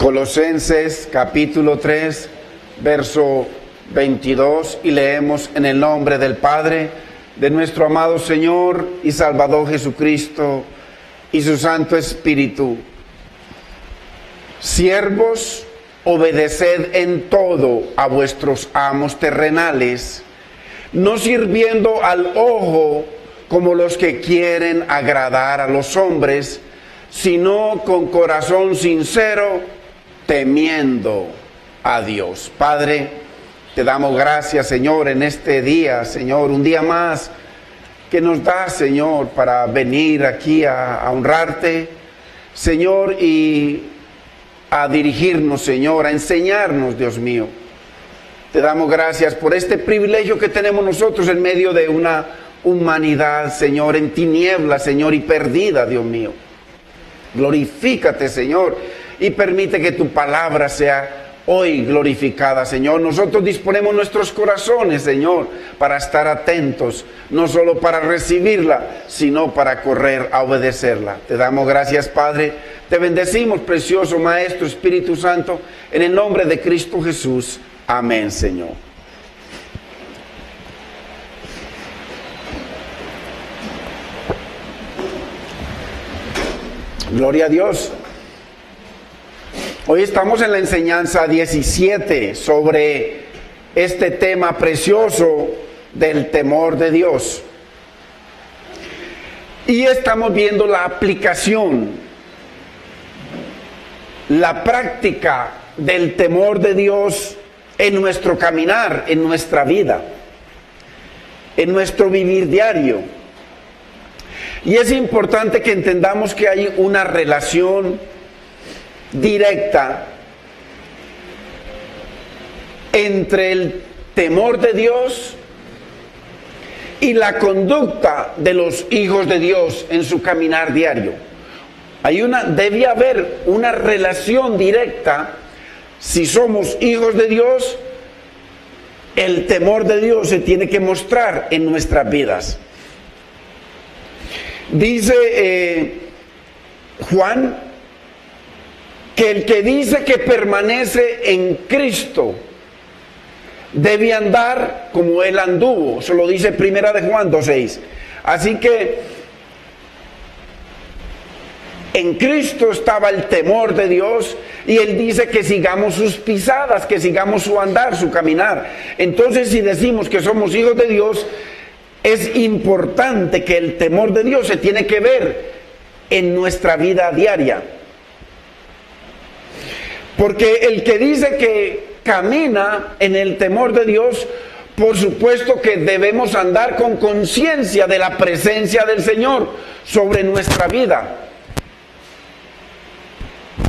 Colosenses capítulo 3, verso 22, y leemos: en el nombre del Padre, de nuestro amado Señor y Salvador Jesucristo y su Santo Espíritu. Siervos, obedeced en todo a vuestros amos terrenales, no sirviendo al ojo como los que quieren agradar a los hombres, sino con corazón sincero, temiendo a Dios. Padre, te damos gracias, Señor, en este día, Señor, un día más que nos das, Señor, para venir aquí a honrarte, Señor, y a dirigirnos, Señor, a enseñarnos, Dios mío. Te damos gracias por este privilegio que tenemos nosotros en medio de una humanidad, Señor, en tinieblas, Señor, y perdida, Dios mío. Glorifícate, Señor, y permite que tu palabra sea hoy glorificada, Señor. Nosotros disponemos nuestros corazones, Señor, para estar atentos, no solo para recibirla, sino para correr a obedecerla. Te damos gracias, Padre. Te bendecimos, precioso Maestro, Espíritu Santo, en el nombre de Cristo Jesús. Amén, Señor. Gloria a Dios. Hoy estamos en la enseñanza 17 sobre este tema precioso del temor de Dios. Y estamos viendo la aplicación, la práctica del temor de Dios en nuestro caminar, en nuestra vida, en nuestro vivir diario. Y es importante que entendamos que hay una relación directa entre el temor de Dios y la conducta de los hijos de Dios en su caminar diario. Debe haber una relación directa. Si somos hijos de Dios, el temor de Dios se tiene que mostrar en nuestras vidas. Dice Juan que el que dice que permanece en Cristo debe andar como Él anduvo. Eso lo dice Primera de Juan 2:6. Así que en Cristo estaba el temor de Dios, y Él dice que sigamos sus pisadas, que sigamos su andar, su caminar. Entonces, si decimos que somos hijos de Dios, es importante que el temor de Dios se tiene que ver en nuestra vida diaria. Porque el que dice que camina en el temor de Dios, por supuesto que debemos andar con conciencia de la presencia del Señor sobre nuestra vida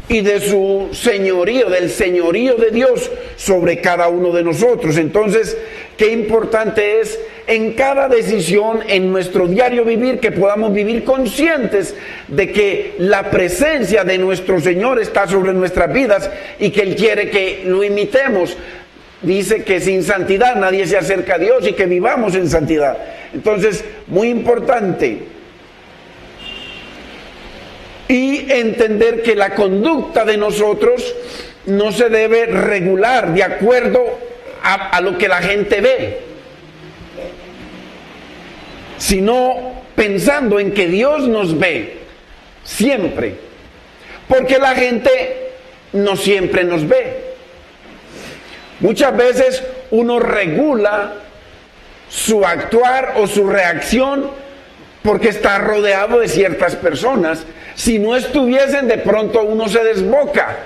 y de su señorío, del señorío de Dios sobre cada uno de nosotros. Entonces, qué importante es en cada decisión, en nuestro diario vivir, que podamos vivir conscientes de que la presencia de nuestro Señor está sobre nuestras vidas y que Él quiere que lo imitemos. Dice que sin santidad nadie se acerca a Dios, y que vivamos en santidad. Entonces, muy importante. Y entender que la conducta de nosotros no se debe regular de acuerdo a lo que la gente ve, sino pensando en que Dios nos ve siempre, porque la gente no siempre nos ve. Muchas veces uno regula su actuar o su reacción porque está rodeado de ciertas personas. Si no estuviesen, de pronto uno se desboca.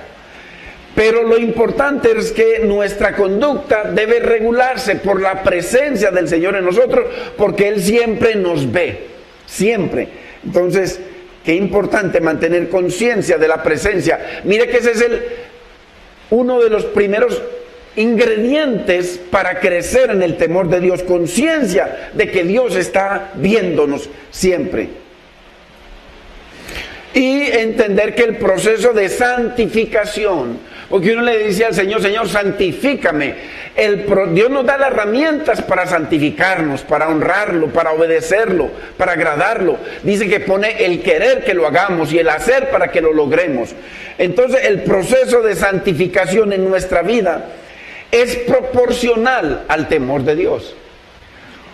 Pero lo importante es que nuestra conducta debe regularse por la presencia del Señor en nosotros, porque Él siempre nos ve, siempre. Entonces, qué importante mantener conciencia de la presencia. Mire que ese es uno de los primeros ingredientes para crecer en el temor de Dios, conciencia de que Dios está viéndonos siempre. Y entender que el proceso de santificación, porque uno le dice al Señor: Señor, santifícame. Dios nos da las herramientas para santificarnos, para honrarlo, para obedecerlo, para agradarlo. Dice que pone el querer que lo hagamos y el hacer para que lo logremos. Entonces el proceso de santificación en nuestra vida es proporcional al temor de Dios.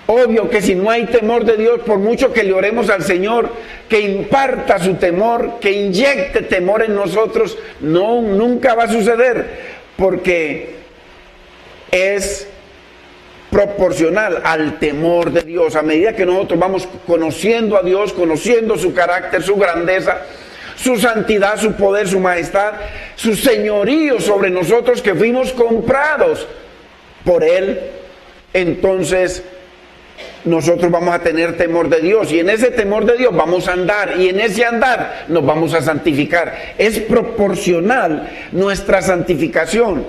Obvio que si no hay temor de Dios, por mucho que le oremos al Señor, que imparta su temor, que inyecte temor en nosotros, nunca va a suceder, porque es proporcional al temor de Dios. A medida que nosotros vamos conociendo a Dios, conociendo su carácter, su grandeza, su santidad, su poder, su majestad, su señorío sobre nosotros, que fuimos comprados por Él, entonces nosotros vamos a tener temor de Dios, y en ese temor de Dios vamos a andar, y en ese andar nos vamos a santificar. Es proporcional nuestra santificación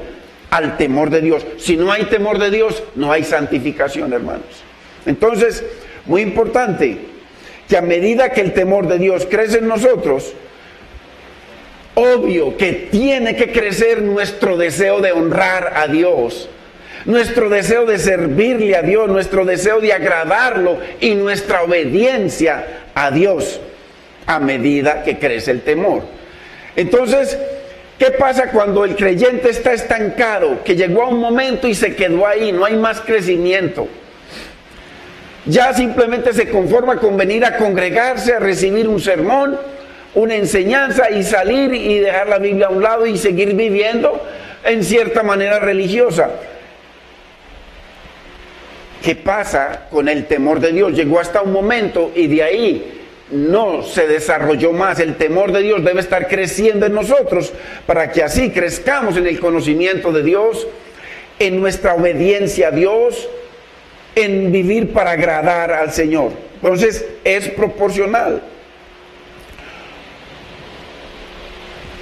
al temor de Dios. Si no hay temor de Dios, no hay santificación, hermanos. Entonces, muy importante que a medida que el temor de Dios crece en nosotros, obvio que tiene que crecer nuestro deseo de honrar a Dios, nuestro deseo de servirle a Dios, nuestro deseo de agradarlo y nuestra obediencia a Dios a medida que crece el temor. Entonces, ¿qué pasa cuando el creyente está estancado, que llegó a un momento y se quedó ahí, no hay más crecimiento? Ya simplemente se conforma con venir a congregarse, a recibir un sermón, una enseñanza y salir y dejar la Biblia a un lado y seguir viviendo en cierta manera religiosa. ¿Qué pasa con el temor de Dios? Llegó hasta un momento y de ahí no se desarrolló más. El temor de Dios debe estar creciendo en nosotros para que así crezcamos en el conocimiento de Dios, en nuestra obediencia a Dios, en vivir para agradar al Señor. Entonces es proporcional.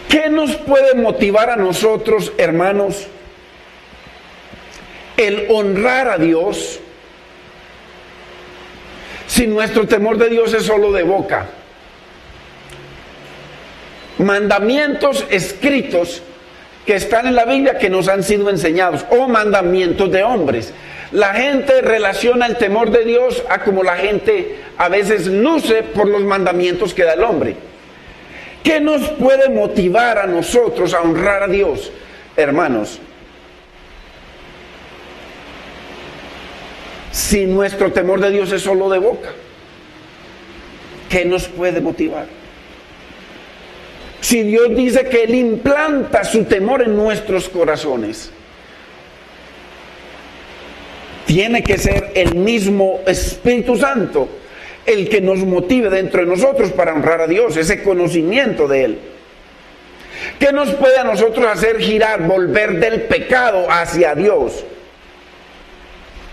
¿Qué nos puede motivar a nosotros, hermanos, el honrar a Dios, si nuestro temor de Dios es solo de boca? Mandamientos escritos que están en la Biblia, que nos han sido enseñados, o mandamientos de hombres. La gente relaciona el temor de Dios a como la gente a veces luce por los mandamientos que da el hombre. ¿Qué nos puede motivar a nosotros a honrar a Dios, hermanos? Si nuestro temor de Dios es solo de boca, ¿qué nos puede motivar? Si Dios dice que Él implanta su temor en nuestros corazones, tiene que ser el mismo Espíritu Santo el que nos motive dentro de nosotros para honrar a Dios, ese conocimiento de Él. ¿Qué nos puede a nosotros hacer girar, volver del pecado hacia Dios?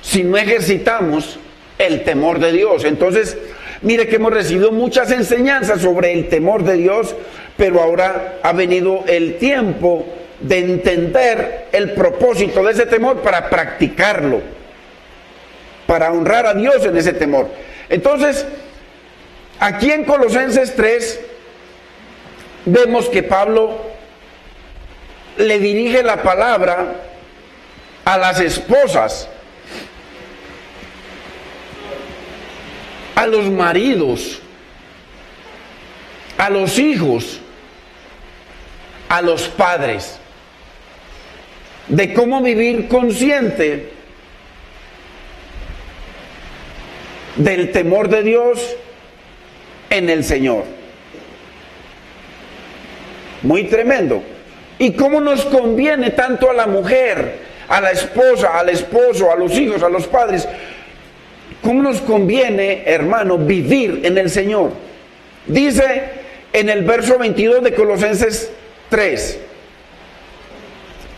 Si no ejercitamos el temor de Dios. Entonces, mire que hemos recibido muchas enseñanzas sobre el temor de Dios, pero ahora ha venido el tiempo de entender el propósito de ese temor para practicarlo, para honrar a Dios en ese temor. Entonces, aquí en Colosenses 3, vemos que Pablo le dirige la palabra a las esposas, a los maridos, a los hijos, a los padres, de cómo vivir consciente del temor de Dios en el Señor. Muy tremendo. Y cómo nos conviene tanto a la mujer, a la esposa, al esposo, a los hijos, a los padres. ¿Cómo nos conviene, hermano, vivir en el Señor? Dice en el verso 22 de Colosenses 3.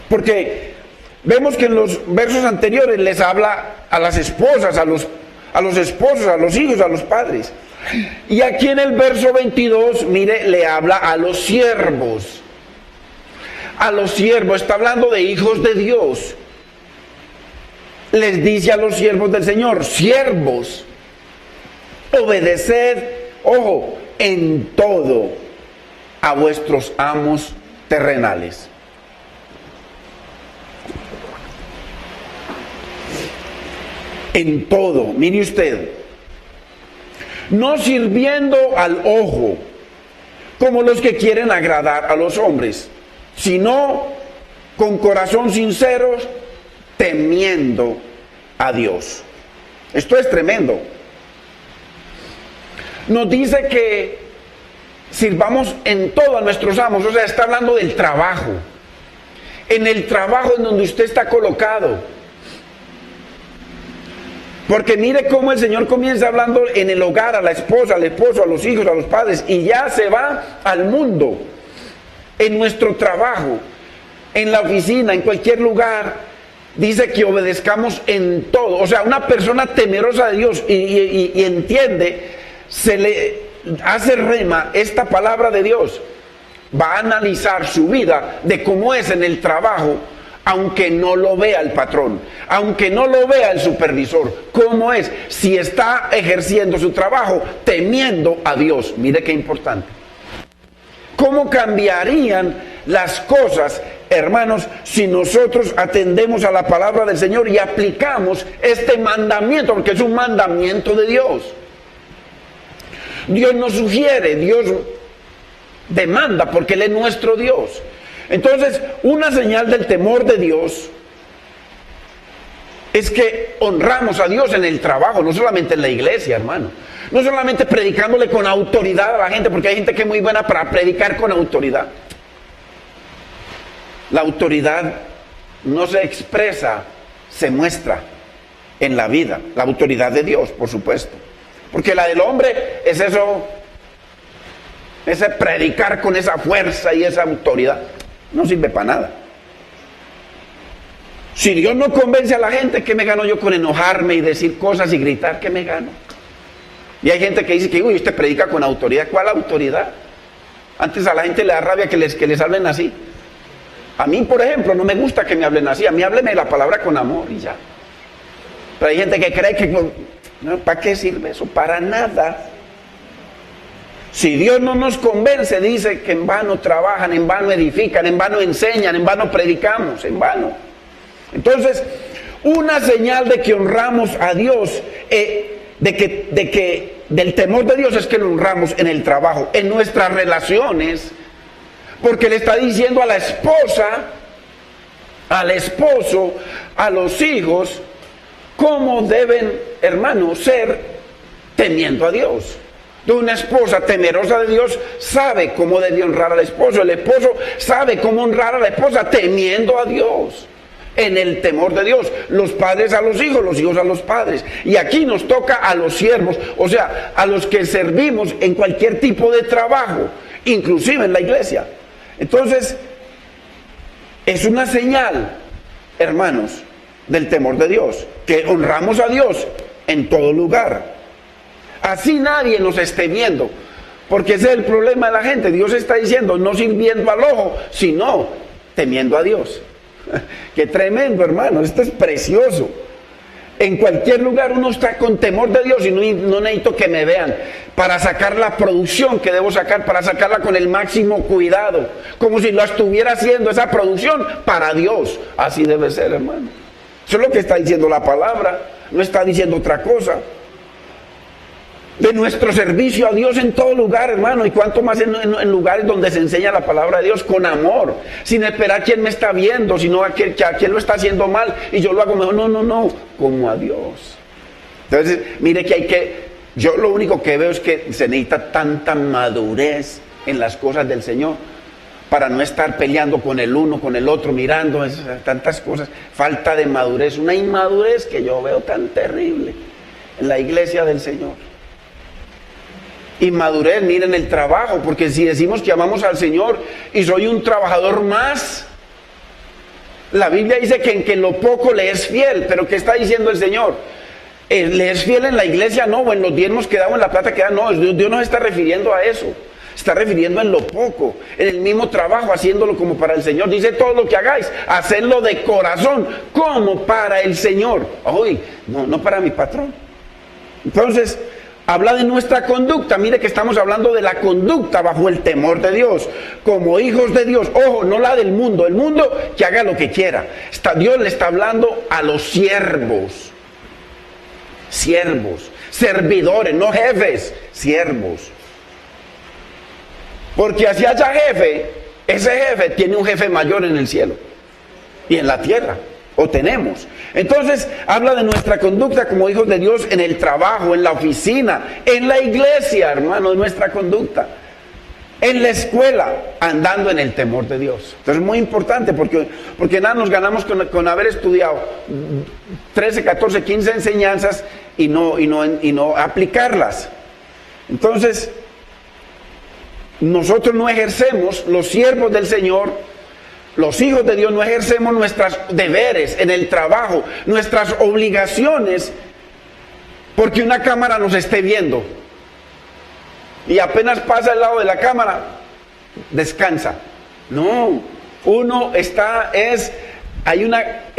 Porque vemos que en los versos anteriores les habla a las esposas, a los esposos, a los hijos, a los padres. Y aquí en el verso 22, mire, le habla a los siervos. A los siervos, está hablando de hijos de Dios. Les dice a los siervos del Señor: siervos, obedeced, ojo, en todo a vuestros amos terrenales. en todo, mire usted, no sirviendo al ojo como los que quieren agradar a los hombres, sino con corazón sincero, temiendo a Dios. Esto es tremendo. Nos dice que sirvamos en todo a nuestros amos, o sea, está hablando del trabajo. En el trabajo en donde usted está colocado. Porque mire cómo el Señor comienza hablando en el hogar, a la esposa, al esposo, a los hijos, a los padres, y ya se va al mundo, en nuestro trabajo, en la oficina, en cualquier lugar. Dice que obedezcamos en todo. O sea, una persona temerosa de Dios y entiende, se le hace rema esta palabra de Dios, va a analizar su vida de cómo es en el trabajo, aunque no lo vea el patrón, aunque no lo vea el supervisor, cómo es, si está ejerciendo su trabajo temiendo a Dios. Mire qué importante. ¿Cómo cambiarían las cosas, hermanos, si nosotros atendemos a la palabra del Señor y aplicamos este mandamiento? Porque es un mandamiento de Dios. Dios nos sugiere, Dios demanda, porque Él es nuestro Dios. Entonces, una señal del temor de Dios es que honramos a Dios en el trabajo, no solamente en la iglesia, hermano. No solamente predicándole con autoridad a la gente, porque hay gente que es muy buena para predicar con autoridad. La autoridad no se expresa, se muestra en la vida. La autoridad de Dios, por supuesto. Porque la del hombre es eso, ese predicar con esa fuerza y esa autoridad. No sirve para nada. Si Dios no convence a la gente, ¿qué me gano yo con enojarme y decir cosas y gritar? ¿Qué me gano? Y hay gente que dice que, uy, usted predica con autoridad. ¿Cuál autoridad? Antes a la gente le da rabia que les hablen así. A mí, por ejemplo, no me gusta que me hablen así. A mí hábleme la palabra con amor y ya. Pero hay gente que cree que, no, ¿para qué sirve eso? Para nada. Si Dios no nos convence, dice que en vano trabajan, en vano edifican, en vano enseñan, en vano predicamos, en vano. Entonces, una señal de que honramos a Dios, del temor de Dios, es que lo honramos en el trabajo, en nuestras relaciones, porque le está diciendo a la esposa, al esposo, a los hijos, cómo deben, hermanos, ser temiendo a Dios. De una esposa temerosa de Dios sabe cómo debe honrar al esposo. El esposo sabe cómo honrar a la esposa temiendo a Dios, en el temor de Dios. Los padres a los hijos a los padres. Y aquí nos toca a los siervos, o sea, a los que servimos en cualquier tipo de trabajo, inclusive en la iglesia. Entonces, es una señal, hermanos, del temor de Dios, que honramos a Dios en todo lugar. Así nadie nos esté viendo, porque ese es el problema de la gente. Dios está diciendo, no sirviendo al ojo, sino temiendo a Dios. Qué tremendo, hermano, esto es precioso. En cualquier lugar uno está con temor de Dios y no necesito que me vean para sacar la producción que debo sacar, para sacarla con el máximo cuidado, como si lo estuviera haciendo esa producción para Dios. Así debe ser, hermano. Eso es lo que está diciendo la palabra, no está diciendo otra cosa. De nuestro servicio a Dios en todo lugar, hermano, y cuanto más en lugares donde se enseña la palabra de Dios con amor, sin esperar quién me está viendo, sino a quién lo está haciendo mal y yo lo hago mejor. No, como a Dios. Entonces, mire yo lo único que veo es que se necesita tanta madurez en las cosas del Señor para no estar peleando con el uno, con el otro, mirando tantas cosas. Falta de madurez, una inmadurez que yo veo tan terrible en la iglesia del Señor. Inmadurez, miren el trabajo, porque si decimos que amamos al Señor y soy un trabajador más, la Biblia dice que en lo poco le es fiel. Pero ¿qué está diciendo el Señor? ¿Le es fiel en la iglesia? No, o en los diezmos que da, o en la plata que da. No, Dios no se está refiriendo a eso. Se está refiriendo en lo poco, en el mismo trabajo, haciéndolo como para el Señor. Dice, todo lo que hagáis, hacedlo de corazón, como para el Señor. Uy, no para mi patrón. Entonces, habla de nuestra conducta. Mire que estamos hablando de la conducta bajo el temor de Dios, como hijos de Dios. Ojo, no la del mundo. El mundo que haga lo que quiera. Dios le está hablando a los siervos. Siervos, servidores, no jefes, siervos. Porque así haya jefe, ese jefe tiene un jefe mayor en el cielo y en la tierra, o tenemos. Entonces habla de nuestra conducta como hijos de Dios en el trabajo, en la oficina, en la iglesia, hermano, de nuestra conducta, en la escuela, andando en el temor de Dios. Entonces es muy importante porque nada nos ganamos con haber estudiado 13, 14, 15 enseñanzas y no aplicarlas. Entonces nosotros no ejercemos, los siervos del Señor, los hijos de Dios, no ejercemos nuestros deberes en el trabajo, nuestras obligaciones, porque una cámara nos esté viendo. Y apenas pasa al lado de la cámara, descansa. No, uno el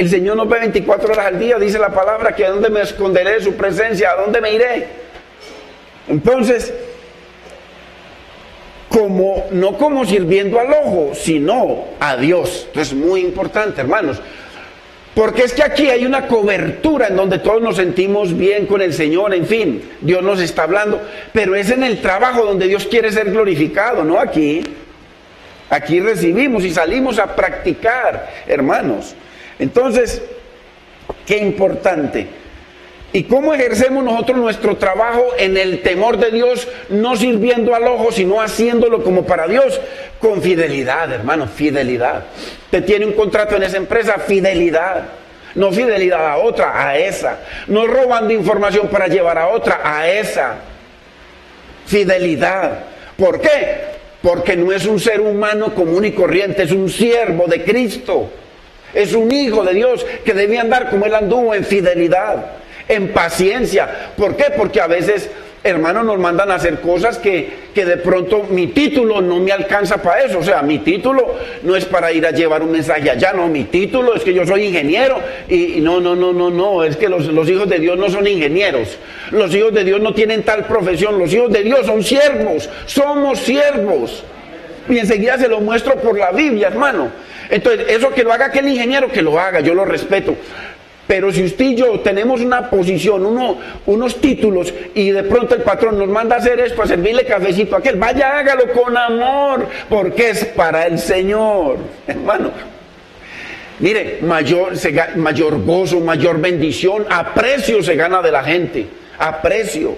Señor nos ve 24 horas al día, dice la palabra, que a dónde me esconderé de su presencia, a dónde me iré. Entonces, no como sirviendo al ojo, sino a Dios. Entonces, muy importante, hermanos, porque es que aquí hay una cobertura en donde todos nos sentimos bien con el Señor, en fin, Dios nos está hablando, pero es en el trabajo donde Dios quiere ser glorificado, no aquí. Aquí recibimos y salimos a practicar, hermanos. Entonces, qué importante. ¿Y cómo ejercemos nosotros nuestro trabajo en el temor de Dios, no sirviendo al ojo, sino haciéndolo como para Dios? Con fidelidad, hermano, fidelidad. Usted tiene un contrato en esa empresa, fidelidad. No fidelidad a otra, a esa. No robando información para llevar a otra, a esa. Fidelidad. ¿Por qué? Porque no es un ser humano común y corriente, es un siervo de Cristo. Es un hijo de Dios que debe andar como Él anduvo, en fidelidad, en paciencia. ¿Por qué? Porque a veces, hermanos, nos mandan a hacer cosas que de pronto mi título no me alcanza para eso. O sea, mi título no es para ir a llevar un mensaje allá, no, mi título es que yo soy ingeniero y no, es que los hijos de Dios no son ingenieros. Los hijos de Dios no tienen tal profesión, los hijos de Dios son siervos, somos siervos. Y enseguida se lo muestro por la Biblia, hermano. Entonces, eso que lo haga aquel ingeniero, que lo haga, yo lo respeto. Pero si usted y yo tenemos una posición, unos títulos, y de pronto el patrón nos manda a hacer esto, a servirle cafecito a aquel, vaya, hágalo con amor, porque es para el Señor, hermano. Mire, mayor gozo, mayor bendición, aprecio se gana de la gente, aprecio.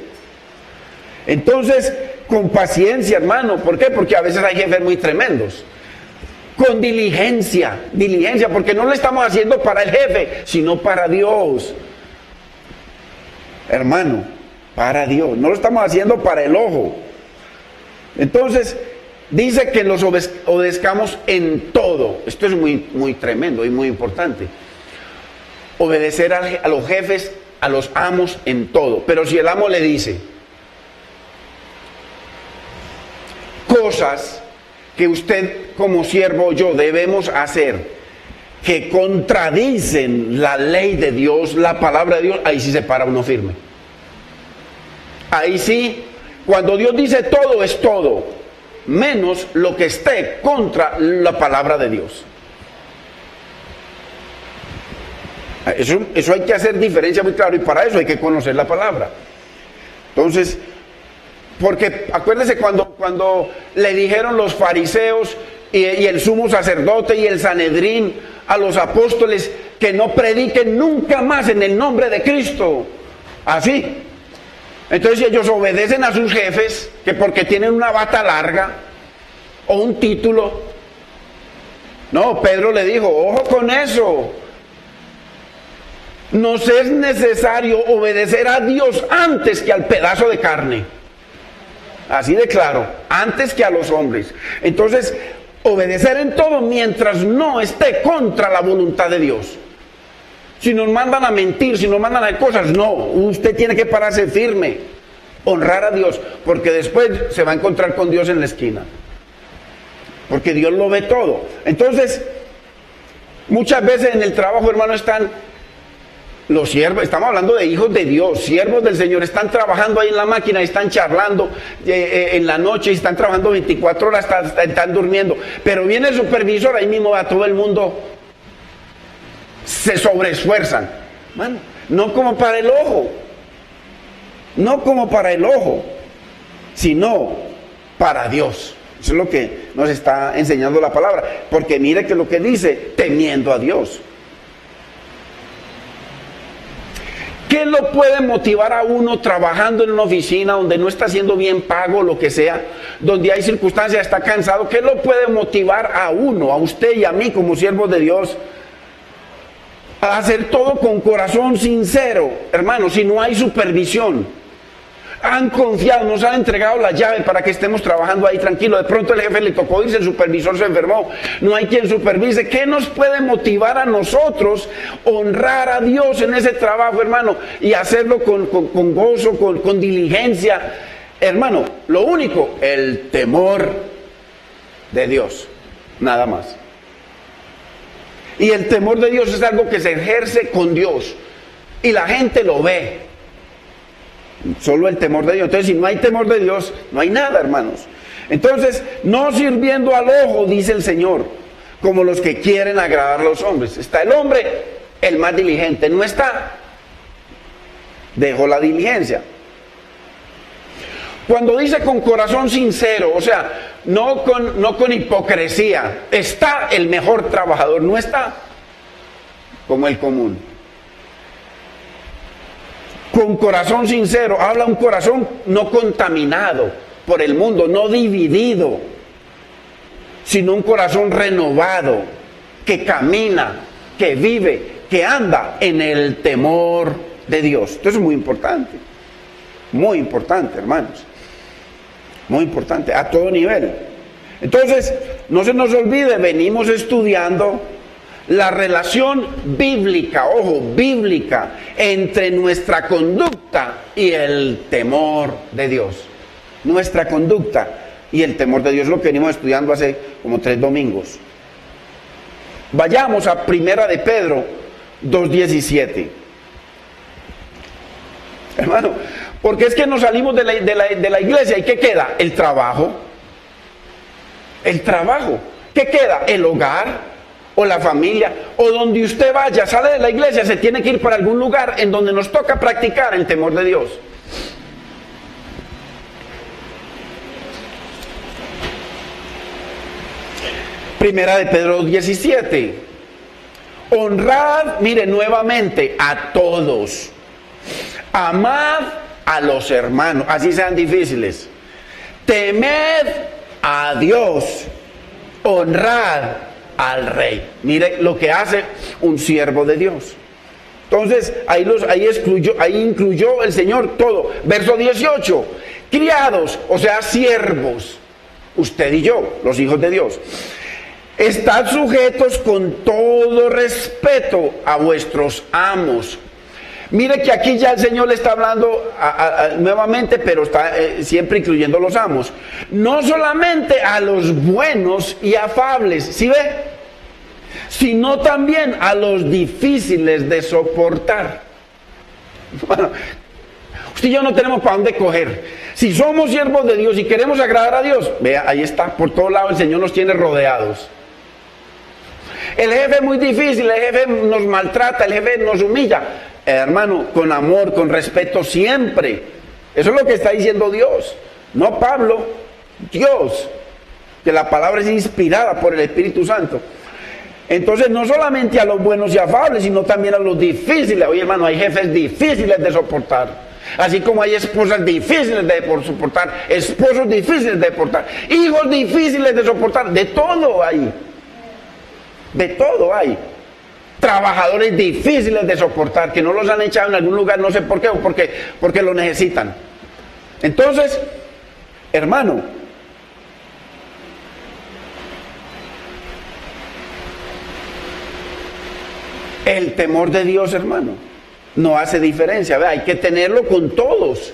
Entonces, con paciencia, hermano, ¿por qué? Porque a veces hay jefes muy tremendos. Con diligencia, porque no lo estamos haciendo para el jefe, sino para Dios. Hermano, para Dios, no lo estamos haciendo para el ojo. Entonces, dice que los obedezcamos en todo. Esto es muy, muy tremendo y muy importante. Obedecer a los jefes, a los amos en todo. Pero si el amo le dice cosas que usted como siervo o yo debemos hacer, que contradicen la ley de Dios, la palabra de Dios, ahí sí se para uno firme. Ahí sí, cuando Dios dice todo es todo, menos lo que esté contra la palabra de Dios. Eso hay que hacer diferencia muy claro, y para eso hay que conocer la palabra. Entonces, porque acuérdese cuando le dijeron los fariseos y el sumo sacerdote y el Sanedrín a los apóstoles que no prediquen nunca más en el nombre de Cristo. Así. Entonces ellos obedecen a sus jefes, que porque tienen una bata larga o un título. No, Pedro le dijo, ojo con eso. Nos es necesario obedecer a Dios antes que al pedazo de carne. Así de claro, antes que a los hombres. Entonces, obedecer en todo mientras no esté contra la voluntad de Dios. Si nos mandan a mentir, si nos mandan a hacer cosas, no, usted tiene que pararse firme, honrar a Dios, porque después se va a encontrar con Dios en la esquina. Porque Dios lo ve todo. Entonces, muchas veces en el trabajo, hermano, están los siervos, estamos hablando de hijos de Dios, siervos del Señor, están trabajando ahí en la máquina, están charlando en la noche, están trabajando 24 horas, están durmiendo, pero viene el supervisor, ahí mismo a todo el mundo se sobreesfuerzan, bueno, no como para el ojo, no como para el ojo, sino para Dios. Eso es lo que nos está enseñando la palabra, porque mire que lo que dice, temiendo a Dios. ¿Qué lo puede motivar a uno trabajando en una oficina donde no está siendo bien pago, lo que sea, donde hay circunstancias, está cansado? ¿Qué lo puede motivar a uno, a usted y a mí como siervos de Dios, a hacer todo con corazón sincero? Hermano, si no hay supervisión, han confiado, nos han entregado la llave para que estemos trabajando ahí tranquilo, de pronto el jefe le tocó irse, el supervisor se enfermó, no hay quien supervise. ¿Qué nos puede motivar a nosotros honrar a Dios en ese trabajo, hermano, y hacerlo con gozo, con diligencia? Hermano, lo único, el temor de Dios, nada más. Y el temor de Dios es algo que se ejerce con Dios y la gente lo ve. Solo el temor de Dios. Entonces, si no hay temor de Dios, no hay nada, hermanos. Entonces, no sirviendo al ojo, dice el Señor, como los que quieren agradar a los hombres. Está el hombre, el más diligente. No está, dejó la diligencia. Cuando dice con corazón sincero, o sea, no con hipocresía, está el mejor trabajador, no está como el común. Con corazón sincero, habla un corazón no contaminado por el mundo, no dividido, sino un corazón renovado, que camina, que vive, que anda en el temor de Dios. Esto es muy importante, hermanos, muy importante, a todo nivel. Entonces, no se nos olvide, venimos estudiando la relación bíblica, ojo, bíblica, entre nuestra conducta y el temor de Dios. Nuestra conducta y el temor de Dios, lo que venimos estudiando hace como 3 domingos. Vayamos a Primera de Pedro 2:17. Hermano, porque es que nos salimos de la iglesia y ¿qué queda? El trabajo. El trabajo. ¿Qué queda? El hogar. O la familia, o donde usted vaya, sale de la iglesia, se tiene que ir para algún lugar en donde nos toca practicar el temor de Dios. Primera de Pedro 17. Honrad, mire, nuevamente, a todos. Amad a los hermanos, así sean difíciles. Temed a Dios. Honrad al rey. Mire lo que hace un siervo de Dios. Entonces ahí incluyó el Señor todo. Verso 18. Criados, o sea, siervos, usted y yo, los hijos de Dios, estad sujetos con todo respeto a vuestros amos. Mire que aquí ya el Señor le está hablando nuevamente, pero está siempre incluyendo los amos. No solamente a los buenos y afables, ¿sí ve? Sino también a los difíciles de soportar. Bueno, usted y yo no tenemos para dónde coger. Si somos siervos de Dios y queremos agradar a Dios, vea, ahí está, por todos lados el Señor nos tiene rodeados. El jefe es muy difícil, el jefe nos maltrata, el jefe nos humilla. Hermano, con amor, con respeto siempre. Eso es lo que está diciendo Dios, no Pablo, Dios, que la palabra es inspirada por el Espíritu Santo. Entonces, no solamente a los buenos y afables, sino también a los difíciles. Oye, hermano, hay jefes difíciles de soportar, así como hay esposas difíciles de soportar, esposos difíciles de soportar, hijos difíciles de soportar, de todo hay. De todo hay. Trabajadores difíciles de soportar, que no los han echado en algún lugar, no sé por qué, o porque lo necesitan. Entonces, hermano, el temor de Dios, hermano, no hace diferencia. Hay que tenerlo con todos,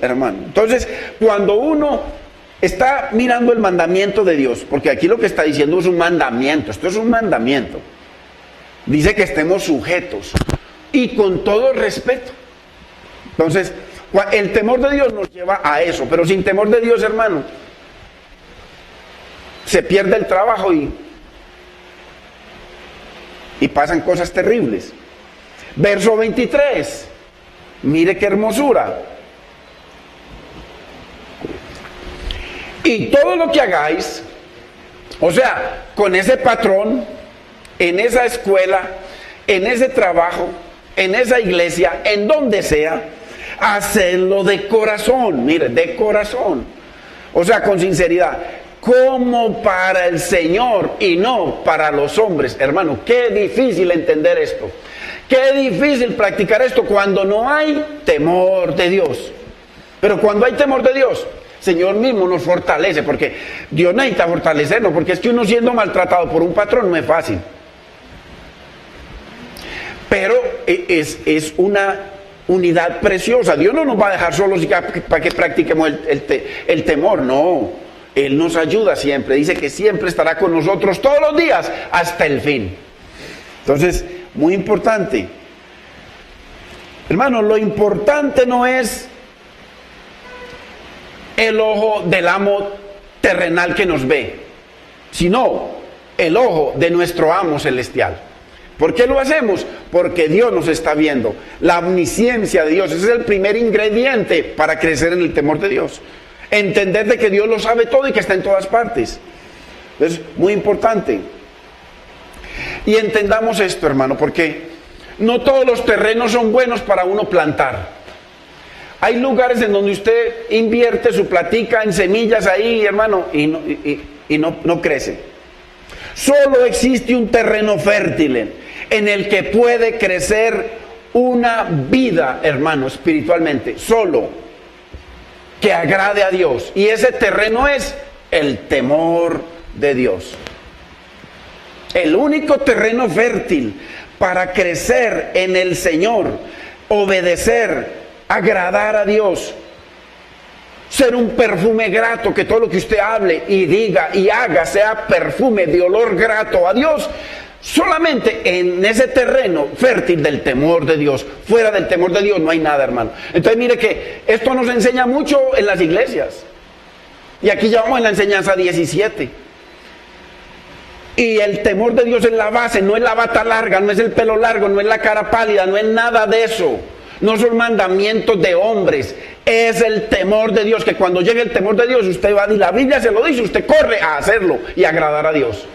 hermano. Entonces, cuando uno está mirando el mandamiento de Dios, porque aquí lo que está diciendo es un mandamiento, esto es un mandamiento. Dice que estemos sujetos y con todo respeto. Entonces, el temor de Dios nos lleva a eso, pero sin temor de Dios, hermano, se pierde el trabajo y pasan cosas terribles. Verso 23. Mire qué hermosura. Y todo lo que hagáis, o sea, con ese patrón, en esa escuela, en ese trabajo, en esa iglesia, en donde sea, hacedlo de corazón, mire, de corazón. O sea, con sinceridad, como para el Señor y no para los hombres. Hermano, qué difícil entender esto. Qué difícil practicar esto cuando no hay temor de Dios. Pero cuando hay temor de Dios, Señor mismo nos fortalece, porque Dios necesita fortalecernos, porque es que uno siendo maltratado por un patrón no es fácil. Pero es una unidad preciosa. Dios no nos va a dejar solos para que practiquemos el temor, no. Él nos ayuda siempre, dice que siempre estará con nosotros todos los días hasta el fin. Entonces, muy importante. Hermano, lo importante no es el ojo del amo terrenal que nos ve, sino el ojo de nuestro amo celestial. ¿Por qué lo hacemos? Porque Dios nos está viendo. La omnisciencia de Dios, ese es el primer ingrediente para crecer en el temor de Dios. Entender de que Dios lo sabe todo y que está en todas partes. Es muy importante. Y entendamos esto, hermano, porque no todos los terrenos son buenos para uno plantar. Hay lugares en donde usted invierte su platica en semillas ahí, hermano, y no crece. Solo existe un terreno fértil en el que puede crecer una vida, hermano, espiritualmente, solo, que agrade a Dios. Y ese terreno es el temor de Dios. El único terreno fértil para crecer en el Señor, obedecer, agradar a Dios, ser un perfume grato, que todo lo que usted hable y diga y haga sea perfume de olor grato a Dios, solamente en ese terreno fértil del temor de Dios. Fuera del temor de Dios no hay nada, hermano. Entonces mire que esto nos enseña mucho en las iglesias. Y aquí ya vamos en la enseñanza 17. Y el temor de Dios es la base, no es la bata larga, no es el pelo largo, no es la cara pálida, no es nada de eso. No son mandamientos de hombres, es el temor de Dios, que cuando llegue el temor de Dios usted va, y la Biblia se lo dice, usted corre a hacerlo y agradar a Dios.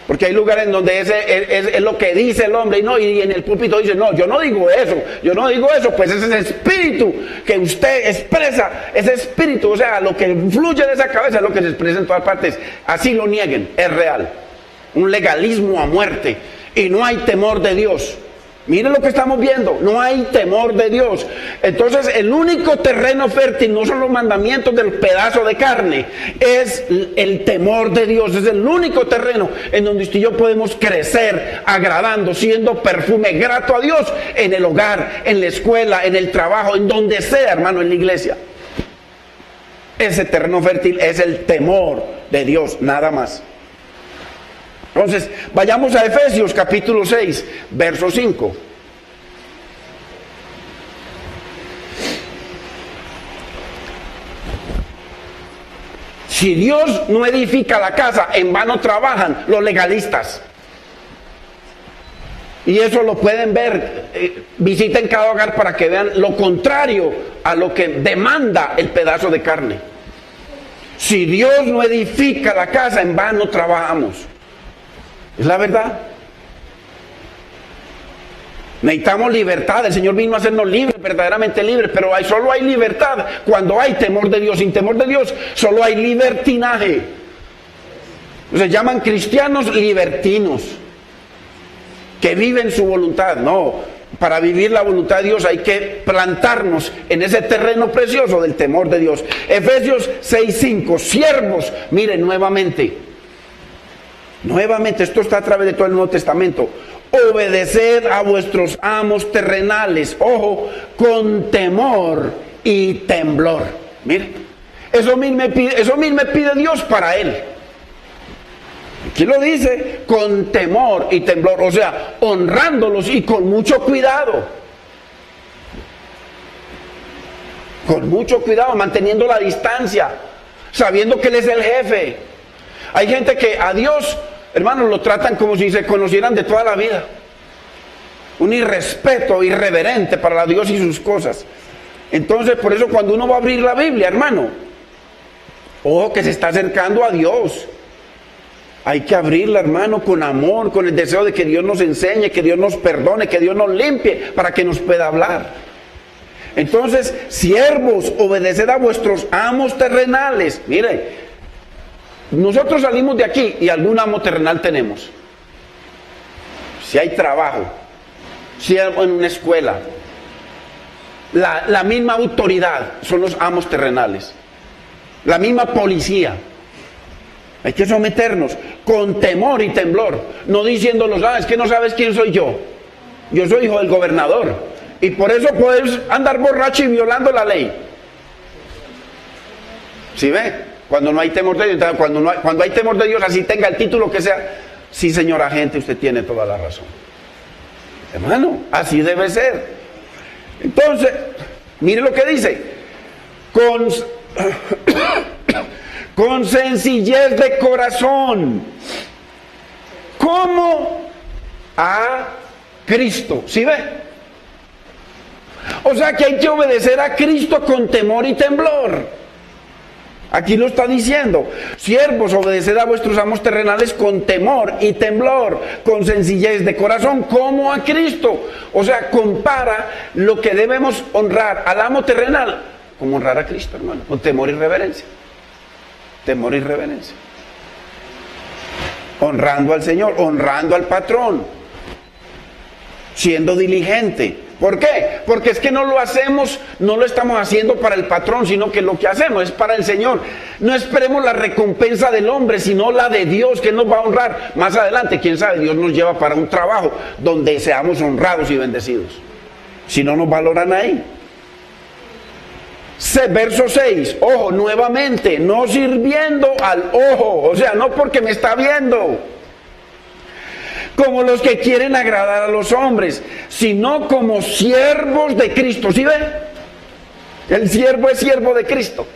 Porque hay lugares en donde es lo que dice el hombre y en el púlpito dice, no, yo no digo eso, pues ese es el espíritu que usted expresa, ese espíritu, o sea, lo que fluye de esa cabeza es lo que se expresa en todas partes. Así lo nieguen, es real. Un legalismo a muerte y no hay temor de Dios. Miren lo que estamos viendo, no hay temor de Dios. Entonces el único terreno fértil no son los mandamientos del pedazo de carne, es el temor de Dios. Es el único terreno en donde usted y yo podemos crecer agradando, siendo perfume grato a Dios en el hogar, en la escuela, en el trabajo, en donde sea, hermano, en la iglesia. Ese terreno fértil es el temor de Dios, nada más. Entonces, vayamos a Efesios capítulo 6, verso 5. Si Dios no edifica la casa, en vano trabajan los legalistas. Y eso lo pueden ver, visiten cada hogar para que vean lo contrario a lo que demanda el pedazo de carne. Si Dios no edifica la casa, en vano trabajamos. Es la verdad. Necesitamos libertad. El Señor vino a hacernos libres, verdaderamente libres, pero solo hay libertad cuando hay temor de Dios. Sin temor de Dios solo hay libertinaje. Se llaman cristianos libertinos, que viven su voluntad. No, para vivir la voluntad de Dios hay que plantarnos en ese terreno precioso del temor de Dios. Efesios 6:5, siervos, miren nuevamente, esto está a través de todo el Nuevo Testamento. Obedeced a vuestros amos terrenales, ojo, con temor y temblor. Mire, eso mismo me pide Dios para él. Aquí lo dice, con temor y temblor, o sea, honrándolos y con mucho cuidado. Con mucho cuidado, manteniendo la distancia, sabiendo que Él es el jefe. Hay gente que a Dios, hermanos, lo tratan como si se conocieran de toda la vida. un irrespeto irreverente para Dios y sus cosas. Entonces, por eso cuando uno va a abrir la Biblia, hermano, ojo que se está acercando a Dios. Hay que abrirla, hermano, con amor, con el deseo de que Dios nos enseñe, que Dios nos perdone, que Dios nos limpie para que nos pueda hablar. Entonces, siervos, obedeced a vuestros amos terrenales. Mire, nosotros salimos de aquí y algún amo terrenal tenemos. Si hay trabajo, si hay en una escuela, la misma autoridad son los amos terrenales. La misma policía. Hay que someternos con temor y temblor, no diciéndolos, es que no sabes quién soy yo. Yo soy hijo del gobernador y por eso puedes andar borracho y violando la ley. ¿Sí ve? Cuando no hay temor de Dios, cuando hay temor de Dios, así tenga el título que sea, sí, señor agente, usted tiene toda la razón. Hermano, así debe ser. Entonces, mire lo que dice, con sencillez de corazón, como a Cristo. ¿Sí ve? O sea que hay que obedecer a Cristo con temor y temblor. Aquí lo está diciendo. Siervos, obedeced a vuestros amos terrenales con temor y temblor, con sencillez de corazón, como a Cristo. O sea, compara lo que debemos honrar al amo terrenal como honrar a Cristo, hermano, con temor y reverencia. Temor y reverencia. Honrando al Señor, honrando al patrón, siendo diligente. ¿Por qué? Porque es que no lo hacemos, no lo estamos haciendo para el patrón, sino que lo que hacemos es para el Señor. No esperemos la recompensa del hombre, sino la de Dios, que nos va a honrar más adelante. Quién sabe, Dios nos lleva para un trabajo donde seamos honrados y bendecidos. Si no nos valoran ahí. Verso 6, ojo, nuevamente, no sirviendo al ojo, o sea, no porque me está viendo, como los que quieren agradar a los hombres, sino como siervos de Cristo. ¿Sí ven? El siervo es siervo de Cristo.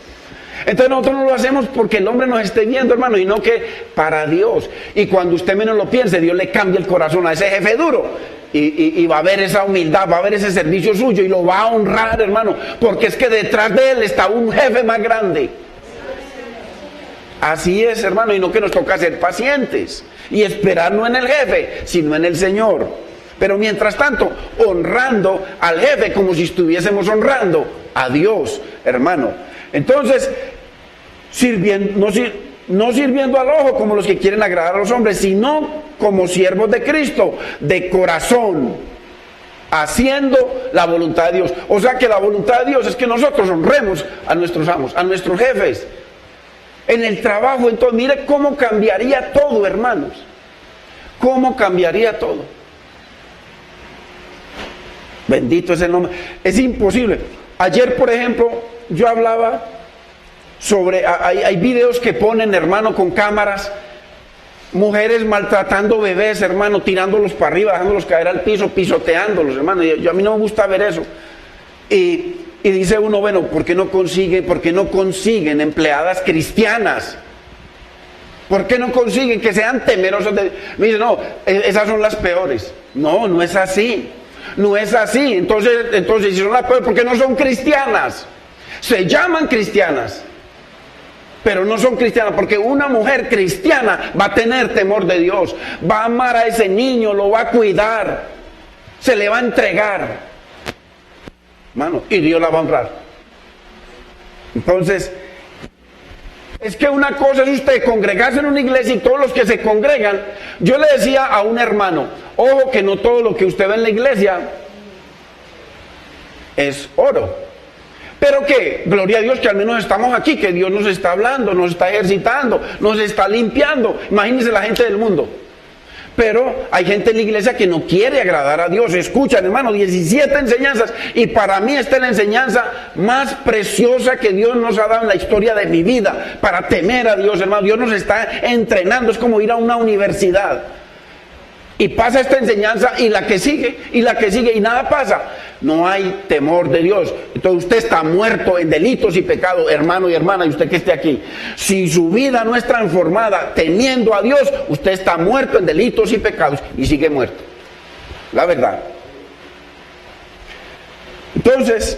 Entonces nosotros no lo hacemos porque el hombre nos esté viendo, hermano, sino que para Dios. Y cuando usted menos lo piense, Dios le cambia el corazón a ese jefe duro. Y va a haber esa humildad, va a haber ese servicio suyo y lo va a honrar, hermano, porque es que detrás de él está un jefe más grande. Así es, hermano, y no que nos toca ser pacientes y esperar no en el jefe, sino en el Señor. Pero mientras tanto, honrando al jefe como si estuviésemos honrando a Dios, hermano. Entonces, no sirviendo al ojo como los que quieren agradar a los hombres, sino como siervos de Cristo, de corazón, haciendo la voluntad de Dios. O sea que la voluntad de Dios es que nosotros honremos a nuestros amos, a nuestros jefes. En el trabajo, entonces, mire cómo cambiaría todo, hermanos. Cómo cambiaría todo. Bendito es el nombre. Es imposible. Ayer, por ejemplo, yo hablaba sobre, hay videos que ponen, hermano, con cámaras, mujeres maltratando bebés, hermano, tirándolos para arriba, dejándolos caer al piso, pisoteándolos, hermano. A mí no me gusta ver eso. Y dice uno, bueno, ¿por qué no consiguen empleadas cristianas? ¿Por qué no consiguen que sean temerosas de...? Me dice, no, esas son las peores. No, no es así. No es así. Entonces si son las peores, ¿por qué no son cristianas? Se llaman cristianas, pero no son cristianas, porque una mujer cristiana va a tener temor de Dios, va a amar a ese niño, lo va a cuidar, se le va a entregar, hermano, y Dios la va a honrar. Entonces, es que una cosa es usted congregarse en una iglesia y todos los que se congregan. Yo le decía a un hermano, ojo que no todo lo que usted ve en la iglesia es oro. Pero que, gloria a Dios que al menos estamos aquí, que Dios nos está hablando, nos está ejercitando, nos está limpiando. Imagínense la gente del mundo. Pero hay gente en la iglesia que no quiere agradar a Dios. Escuchan, hermano, 17 enseñanzas. Y para mí esta es la enseñanza más preciosa que Dios nos ha dado en la historia de mi vida. Para temer a Dios, hermano. Dios nos está entrenando. Es como ir a una universidad. Y pasa esta enseñanza y la que sigue, y nada pasa. No hay temor de Dios. Entonces usted está muerto en delitos y pecados, hermano y hermana, y usted que esté aquí. Si su vida no es transformada temiendo a Dios, usted está muerto en delitos y pecados y sigue muerto. La verdad. Entonces,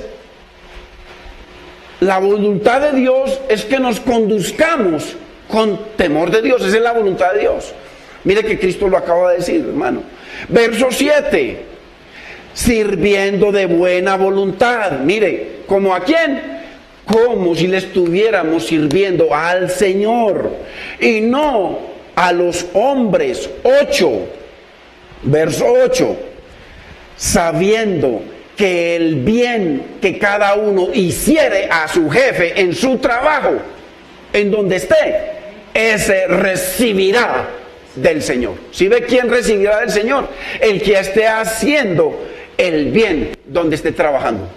la voluntad de Dios es que nos conduzcamos con temor de Dios. Esa es la voluntad de Dios. Mire que Cristo lo acaba de decir, hermano. Verso 7. Sirviendo de buena voluntad. Mire, ¿como a quién? Como si le estuviéramos sirviendo al Señor y no a los hombres. 8. Verso 8. Sabiendo que el bien que cada uno hiciere a su jefe en su trabajo, en donde esté, ese recibirá del Señor. ¿Sí ve quién recibirá del Señor? El que esté haciendo el bien donde esté trabajando,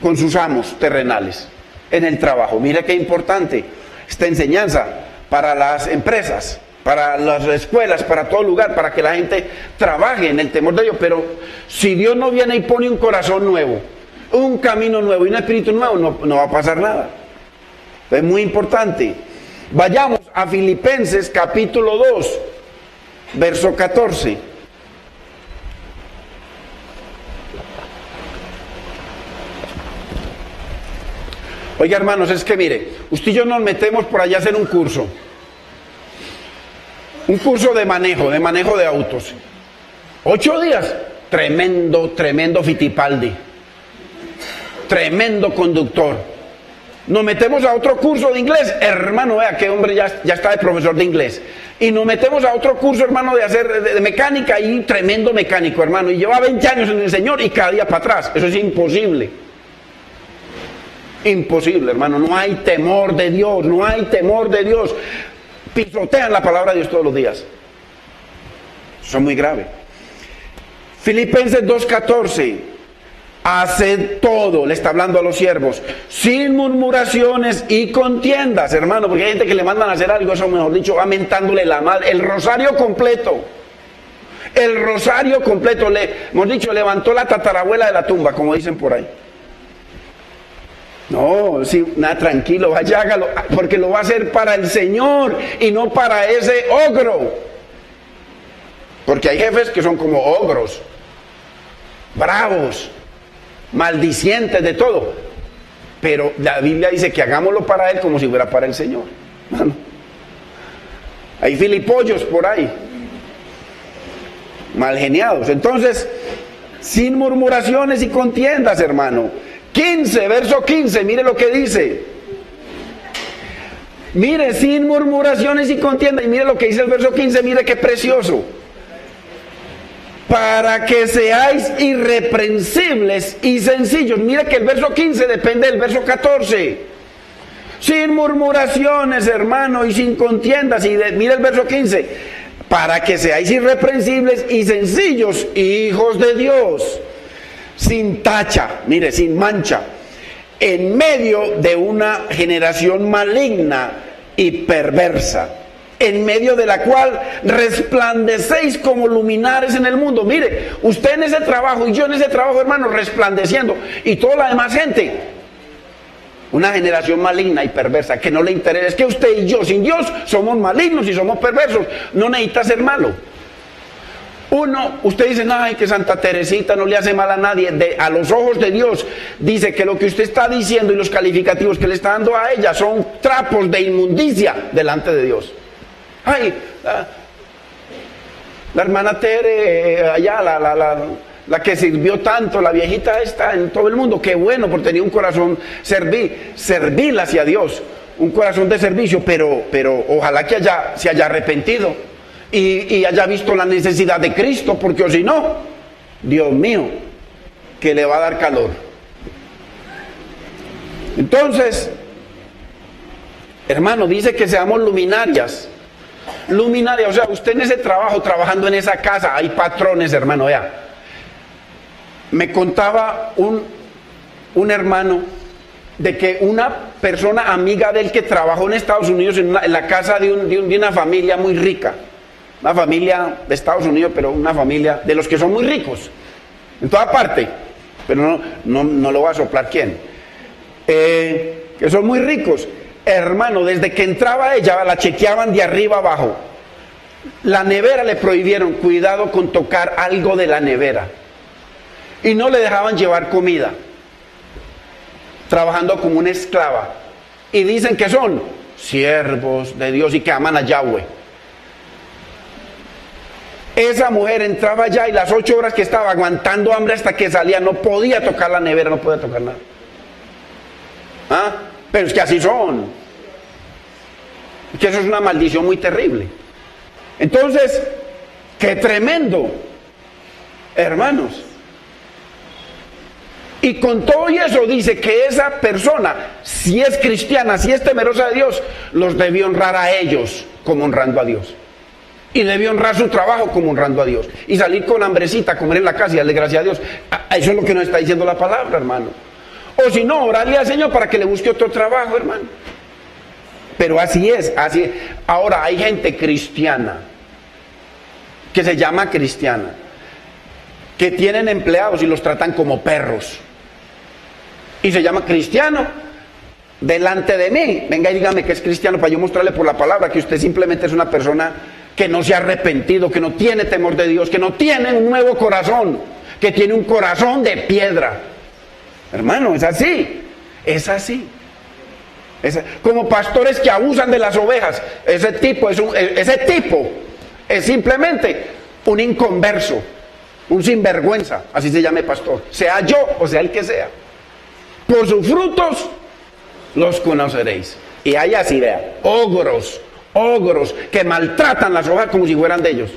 con sus amos terrenales, en el trabajo. Mire qué importante esta enseñanza para las empresas, para las escuelas, para todo lugar, para que la gente trabaje en el temor de Dios. Pero si Dios no viene y pone un corazón nuevo, un camino nuevo y un espíritu nuevo, no va a pasar nada. Es muy importante. Vayamos a Filipenses capítulo 2, verso 14. Oiga, hermanos, es que mire, usted y yo nos metemos por allá a hacer un curso de manejo de autos. 8 días, tremendo Fittipaldi, tremendo conductor. Nos metemos a otro curso de inglés, hermano, vea que hombre ya está de profesor de inglés. Y nos metemos a otro curso, hermano, de mecánica, y tremendo mecánico, hermano, y lleva 20 años en el Señor y cada día para atrás. Eso es imposible. Imposible, hermano, no hay temor de Dios, no hay temor de Dios. Pisotean la palabra de Dios todos los días. Eso es muy grave. Filipenses 2:14. Haced todo, le está hablando a los siervos, sin murmuraciones y contiendas, hermano, porque hay gente que le mandan a hacer algo, eso mejor dicho, va mentándole la madre. El rosario completo, hemos dicho, levantó la tatarabuela de la tumba, como dicen por ahí. No, sí, nada, tranquilo, vaya, hágalo, porque lo va a hacer para el Señor y no para ese ogro. Porque hay jefes que son como ogros, bravos, maldicientes de todo. Pero la Biblia dice que hagámoslo para Él como si fuera para el Señor. Bueno, hay filipollos por ahí, mal geniados. Entonces, sin murmuraciones y contiendas, hermano. 15, verso 15, mire lo que dice. Mire, sin murmuraciones y contiendas. Y mire lo que dice el verso 15, mire qué precioso. Para que seáis irreprensibles y sencillos. Mire que el verso 15 depende del verso 14. Sin murmuraciones, hermano, y sin contiendas. Y mire el verso 15. Para que seáis irreprensibles y sencillos, hijos de Dios. Sin tacha, mire, sin mancha, en medio de una generación maligna y perversa, en medio de la cual resplandecéis como luminares en el mundo. Mire, usted en ese trabajo y yo en ese trabajo, hermano, resplandeciendo, y toda la demás gente, una generación maligna y perversa que no le interesa. Es que usted y yo, sin Dios, somos malignos y somos perversos. No necesita ser malo. Usted dice, ay, que Santa Teresita no le hace mal a nadie. A los ojos de Dios, dice que lo que usted está diciendo y los calificativos que le está dando a ella son trapos de inmundicia delante de Dios. Ay, la hermana Tere, allá, la que sirvió tanto, la viejita esta en todo el mundo, qué bueno, porque tenía un corazón servil hacia Dios, un corazón de servicio, pero ojalá que se haya arrepentido. Y haya visto la necesidad de Cristo, porque o si no, Dios mío, que le va a dar calor. Entonces, hermano, dice que seamos luminarias. Luminaria, o sea, usted en ese trabajo, trabajando en esa casa, hay patrones, hermano, vea. Me contaba un hermano de que una persona amiga de él que trabajó en Estados Unidos en la casa de una familia muy rica. Una familia de Estados Unidos, pero una familia de los que son muy ricos, en toda parte, pero no lo voy a soplar quién, que son muy ricos, hermano. Desde que entraba ella, la chequeaban de arriba abajo. La nevera le prohibieron, cuidado con tocar algo de la nevera. y no le dejaban llevar comida, trabajando como una esclava. Y dicen que son siervos de Dios y que aman a Yahweh. Esa mujer entraba allá y las 8 horas que estaba aguantando hambre hasta que salía, no podía tocar la nevera, no podía tocar nada. ¿Ah? Pero es que así son. Es que eso es una maldición muy terrible. Entonces, qué tremendo, hermanos. Y con todo eso dice que esa persona, si es cristiana, si es temerosa de Dios, los debió honrar a ellos como honrando a Dios. Y debió honrar su trabajo como honrando a Dios. Y salir con hambrecita, comer en la casa y darle gracias a Dios. Eso es lo que nos está diciendo la palabra, hermano. O si no, orarle al Señor para que le busque otro trabajo, hermano. Pero así es, así es. Ahora, hay gente cristiana, que se llama cristiana, que tienen empleados y los tratan como perros. Y se llama cristiano delante de mí. Venga y dígame que es cristiano para yo mostrarle por la palabra que usted simplemente es una persona que no se ha arrepentido, que no tiene temor de Dios, que no tiene un nuevo corazón, que tiene un corazón de piedra. Hermano, es así, es así. Como pastores que abusan de las ovejas, ese tipo es simplemente un inconverso, un sinvergüenza, así se llame pastor, sea yo o sea el que sea. Por sus frutos los conoceréis. Y hay así, vea, ogros que maltratan las ovejas como si fueran de ellos.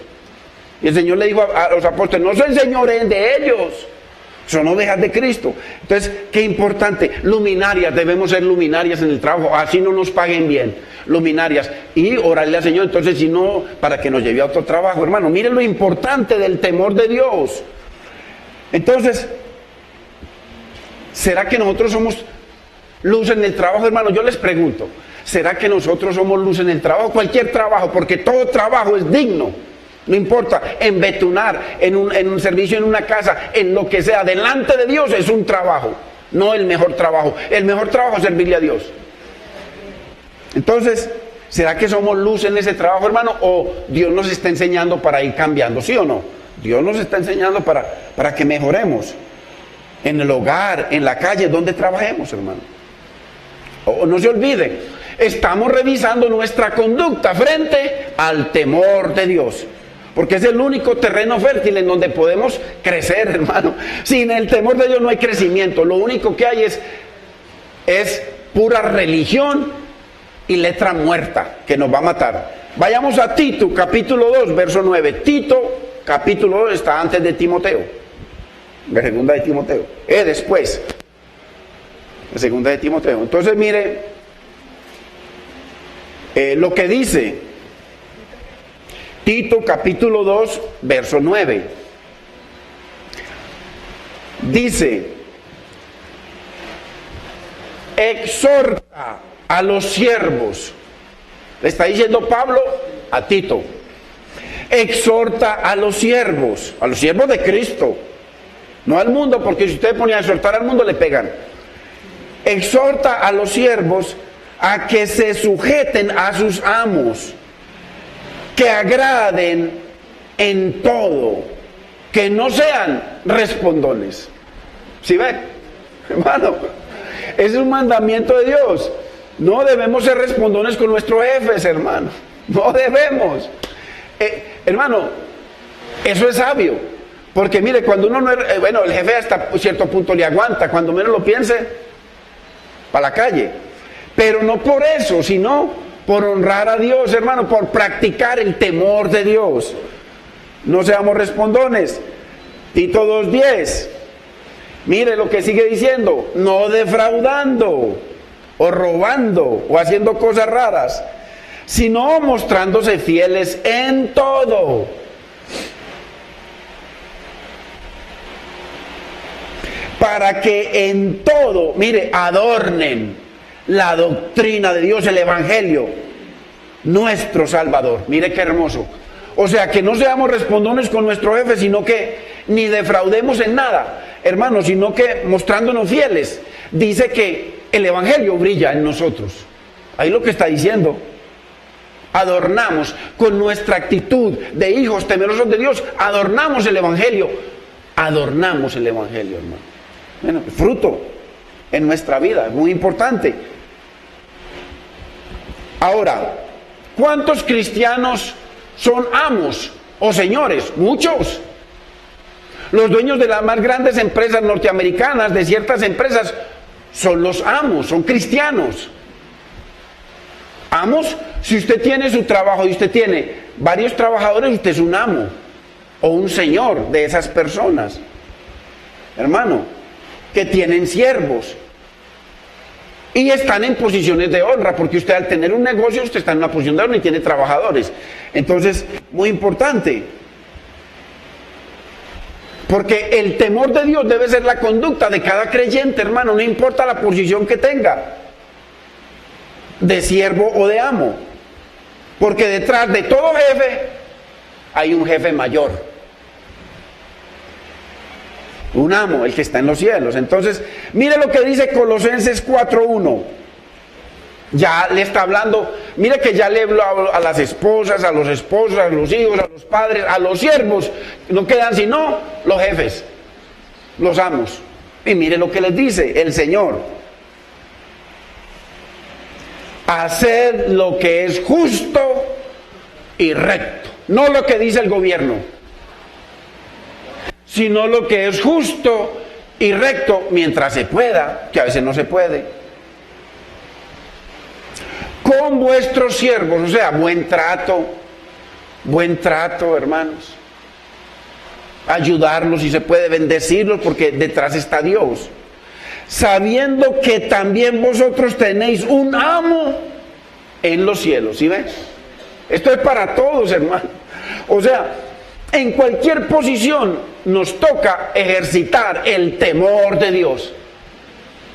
Y el Señor le dijo a los apóstoles, no se enseñoreen de ellos, son ovejas de Cristo. Entonces, qué importante, luminarias, debemos ser luminarias en el trabajo, así no nos paguen bien, luminarias, y orarle al Señor, entonces si no, para que nos lleve a otro trabajo, hermano. Miren lo importante del temor de Dios. Entonces, ¿será que nosotros somos luz en el trabajo, hermano? Yo les pregunto, ¿será que nosotros somos luz en el trabajo? Cualquier trabajo, porque todo trabajo es digno. No importa, en betunar, en un servicio en una casa, en lo que sea, delante de Dios es un trabajo, no el mejor trabajo. El mejor trabajo es servirle a Dios. Entonces, ¿será que somos luz en ese trabajo, hermano? ¿O Dios nos está enseñando para ir cambiando? ¿Sí o no? Dios nos está enseñando para que mejoremos. En el hogar, en la calle, donde trabajemos, hermano. O no se olvide, estamos revisando nuestra conducta frente al temor de Dios. Porque es el único terreno fértil en donde podemos crecer, hermano. Sin el temor de Dios no hay crecimiento. Lo único que hay es pura religión y letra muerta que nos va a matar. Vayamos a Tito, capítulo 2, verso 9. Tito, capítulo 2, está antes de Timoteo. De segunda de Timoteo. Después. De segunda de Timoteo. Entonces, mire lo que dice Tito capítulo 2, verso 9. Dice, exhorta a los siervos. Le está diciendo Pablo a Tito. Exhorta a los siervos de Cristo. No al mundo, porque si usted ponía a exhortar al mundo le pegan. Exhorta a los siervos a que se sujeten a sus amos, que agraden en todo, que no sean respondones. ¿Sí ven? Hermano, es un mandamiento de Dios. No debemos ser respondones con nuestros jefes, hermano. No debemos. Hermano, eso es sabio. Porque mire, cuando uno no es... el jefe hasta cierto punto le aguanta. Cuando menos lo piense, para la calle. Pero no por eso, sino por honrar a Dios, hermano, por practicar el temor de Dios. No seamos respondones. Tito 2:10. Mire lo que sigue diciendo. No defraudando, o robando, o haciendo cosas raras, sino mostrándose fieles en todo. Para que en todo, mire, adornen la doctrina de Dios, el Evangelio, nuestro Salvador. Mire qué hermoso. O sea, que no seamos respondones con nuestro jefe, sino que ni defraudemos en nada, hermano, sino que mostrándonos fieles. Dice que el Evangelio brilla en nosotros. Ahí lo que está diciendo. Adornamos con nuestra actitud de hijos temerosos de Dios, adornamos el Evangelio adornamos el Evangelio, hermano. Bueno, fruto en nuestra vida, muy importante. Ahora, ¿cuántos cristianos son amos o señores? Muchos. Los dueños de las más grandes empresas norteamericanas, de ciertas empresas, son los amos, son cristianos. Amos, si usted tiene su trabajo y usted tiene varios trabajadores, usted es un amo o un señor de esas personas, hermano, que tienen siervos y están en posiciones de honra, porque usted al tener un negocio, usted está en una posición de honra y tiene trabajadores. Entonces, muy importante, porque el temor de Dios debe ser la conducta de cada creyente, hermano, no importa la posición que tenga, de siervo o de amo, porque detrás de todo jefe hay un jefe mayor, un amo, el que está en los cielos. Entonces, mire lo que dice Colosenses 4:1. Ya le está hablando, mire que ya le habló a las esposas, a los esposos, a los hijos, a los padres, a los siervos. No quedan sino los jefes, los amos. Y mire lo que les dice el Señor: haced lo que es justo y recto. No lo que dice el gobierno, sino lo que es justo y recto mientras se pueda, que a veces no se puede. Con vuestros siervos, o sea, buen trato, hermanos. Ayudarlos si se puede, bendecirlos, porque detrás está Dios. Sabiendo que también vosotros tenéis un amo en los cielos, ¿sí ven? Esto es para todos, hermano. O sea, en cualquier posición nos toca ejercitar el temor de Dios.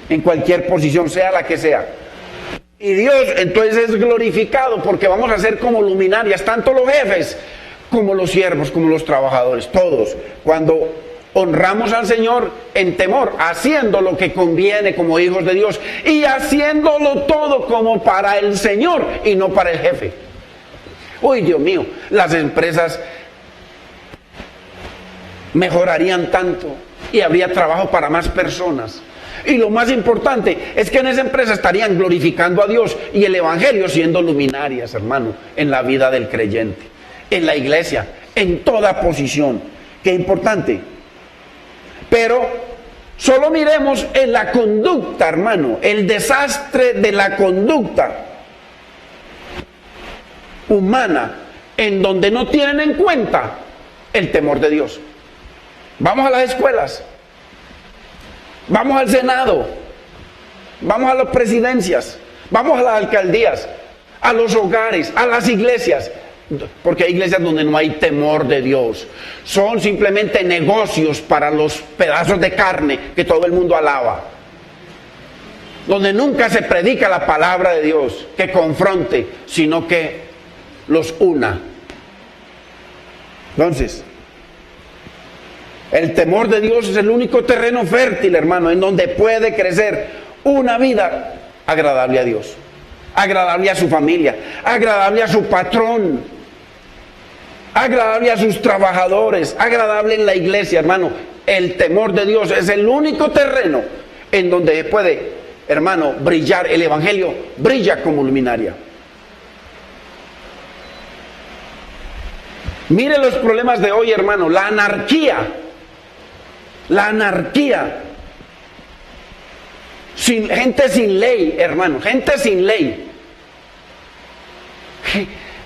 En cualquier posición, sea la que sea. Y Dios entonces es glorificado, porque vamos a ser como luminarias, tanto los jefes como los siervos, como los trabajadores, todos. Cuando honramos al Señor en temor, haciendo lo que conviene como hijos de Dios y haciéndolo todo como para el Señor y no para el jefe. Uy, Dios mío, las empresas mejorarían tanto y habría trabajo para más personas. Y lo más importante es que en esa empresa estarían glorificando a Dios y el Evangelio siendo luminarias, hermano, en la vida del creyente, en la iglesia, en toda posición. Qué importante. Pero solo miremos en la conducta, hermano, el desastre de la conducta humana, en donde no tienen en cuenta el temor de Dios. Vamos a las escuelas, vamos al Senado, vamos a las presidencias, vamos a las alcaldías, a los hogares, a las iglesias. Porque hay iglesias donde no hay temor de Dios. Son simplemente negocios para los pedazos de carne que todo el mundo alaba. Donde nunca se predica la palabra de Dios que confronte, sino que los una. Entonces, el temor de Dios es el único terreno fértil, hermano, en donde puede crecer una vida agradable a Dios, agradable a su familia, agradable a su patrón, agradable a sus trabajadores, agradable en la iglesia, hermano. El temor de Dios es el único terreno en donde puede, hermano, brillar. El Evangelio brilla como luminaria. Mire los problemas de hoy, hermano. La anarquía. Gente sin ley, hermano. Gente sin ley.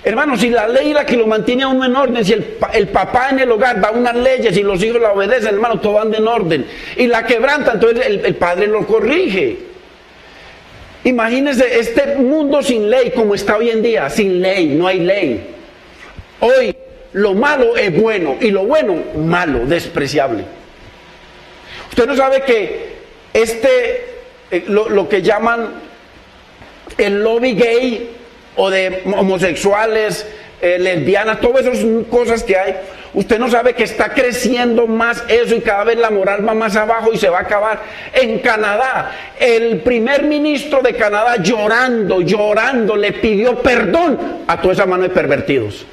Hermano, si la ley es la que lo mantiene a uno en orden, si el papá en el hogar da unas leyes y los hijos la obedecen, hermano, todo anda en orden. Y la quebranta, entonces el padre lo corrige. Imagínense este mundo sin ley como está hoy en día, sin ley, no hay ley. Hoy lo malo es bueno y lo bueno malo, despreciable. Usted no sabe que lo que llaman el lobby gay o de homosexuales, lesbianas, todas esas cosas que hay, usted no sabe que está creciendo más eso y cada vez la moral va más abajo y se va a acabar. En Canadá, el primer ministro de Canadá llorando, le pidió perdón a toda esa mano de pervertidos.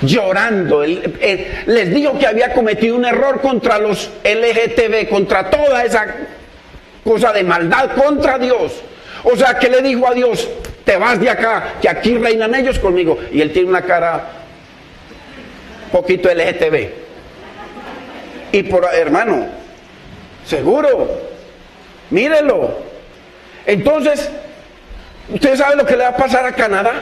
llorando. Les dijo que había cometido un error contra los LGTB, contra toda esa cosa de maldad contra Dios. O sea, que le dijo a Dios, te vas de acá, que aquí reinan ellos conmigo. Y él tiene una cara poquito LGTB. Y por hermano, seguro, mírelo. Entonces, ¿usted sabe lo que le va a pasar a Canadá?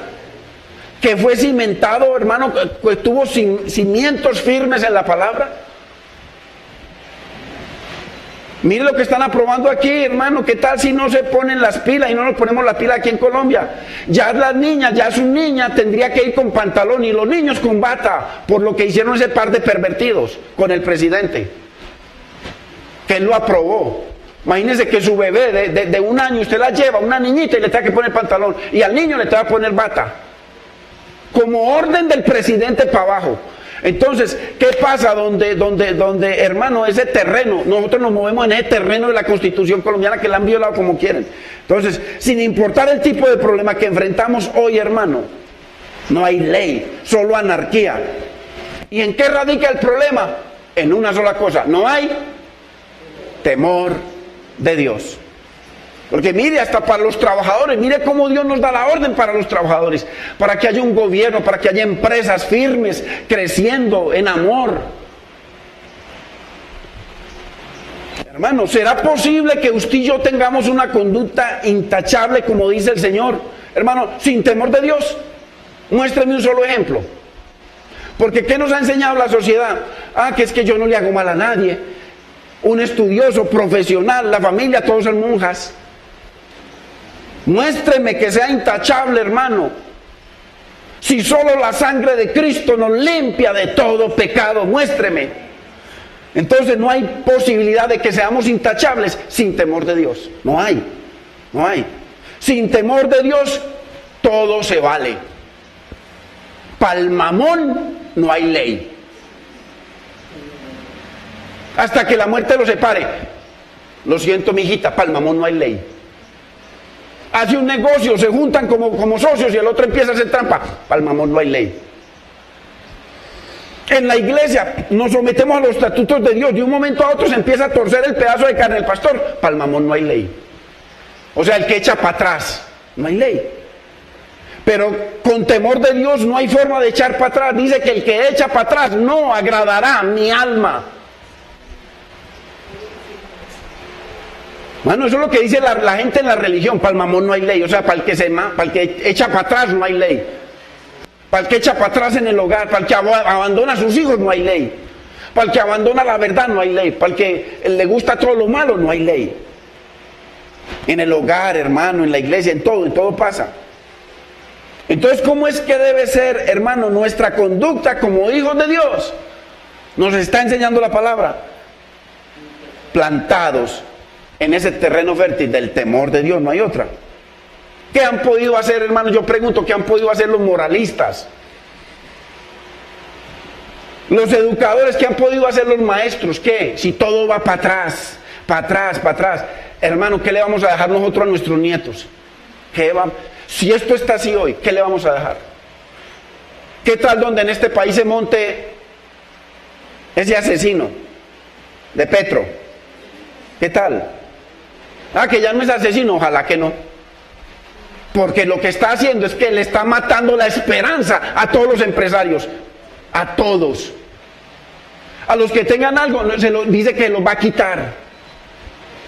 Que fue cimentado, hermano, que tuvo cimientos firmes en la palabra. Mire lo que están aprobando aquí, hermano. ¿Qué tal si no se ponen las pilas y no nos ponemos las pilas aquí en Colombia? Ya las niñas, ya su niña tendría que ir con pantalón y los niños con bata, por lo que hicieron ese par de pervertidos con el presidente, que él lo aprobó. Imagínense que su bebé de 1 año usted la lleva, una niñita, y le tenga que poner pantalón, y al niño le tenga que poner bata, como orden del presidente para abajo. Entonces, ¿qué pasa donde, hermano, ese terreno, nosotros nos movemos en ese terreno de la Constitución colombiana que la han violado como quieren? Entonces, sin importar el tipo de problema que enfrentamos hoy, hermano, no hay ley, solo anarquía. ¿Y en qué radica el problema? En una sola cosa, no hay temor de Dios. Porque mire, hasta para los trabajadores, mire cómo Dios nos da la orden para los trabajadores, para que haya un gobierno, para que haya empresas firmes, creciendo en amor. Hermano, ¿será posible que usted y yo tengamos una conducta intachable, como dice el Señor? Hermano, sin temor de Dios. Muéstreme un solo ejemplo. Porque ¿qué nos ha enseñado la sociedad? Que es que yo no le hago mal a nadie. Un estudioso, profesional, la familia, todos son monjas. Muéstreme que sea intachable, hermano. Si solo la sangre de Cristo nos limpia de todo pecado, muéstreme. Entonces no hay posibilidad de que seamos intachables sin temor de Dios. No hay. Sin temor de Dios, todo se vale. Pa'l mamón no hay ley. Hasta que la muerte los separe. Lo siento, mijita, pa'l mamón no hay ley. Hace un negocio, se juntan como socios y el otro empieza a hacer trampa. Pa'l mamón no hay ley. En la iglesia nos sometemos a los estatutos de Dios. De un momento a otro se empieza a torcer el pedazo de carne del pastor. Pa'l mamón no hay ley. O sea, el que echa para atrás, no hay ley. Pero con temor de Dios no hay forma de echar para atrás. Dice que el que echa para atrás no agradará a mi alma. Bueno, eso es lo que dice la gente en la religión. Para el mamón no hay ley. O sea, para el que echa para atrás no hay ley. Para el que echa para atrás en el hogar, para el que abandona a sus hijos no hay ley. Para el que abandona la verdad no hay ley. Para el que le gusta todo lo malo no hay ley. En el hogar, hermano, en la iglesia, en todo pasa. Entonces, ¿cómo es que debe ser, hermano, nuestra conducta como hijos de Dios? Nos está enseñando la palabra. Plantados en ese terreno fértil del temor de Dios, no hay otra. ¿Qué han podido hacer, hermano? Yo pregunto, ¿qué han podido hacer los moralistas? Los educadores, ¿qué han podido hacer los maestros? ¿Qué? Si todo va para atrás, para atrás, para atrás. Hermano, ¿qué le vamos a dejar nosotros a nuestros nietos? Si esto está así hoy, ¿qué le vamos a dejar? ¿Qué tal donde en este país se monte ese asesino de Petro? ¿Qué tal? Que ya no es asesino, ojalá que no. Porque lo que está haciendo es que le está matando la esperanza a todos los empresarios, a todos. A los que tengan algo, dice que los va a quitar.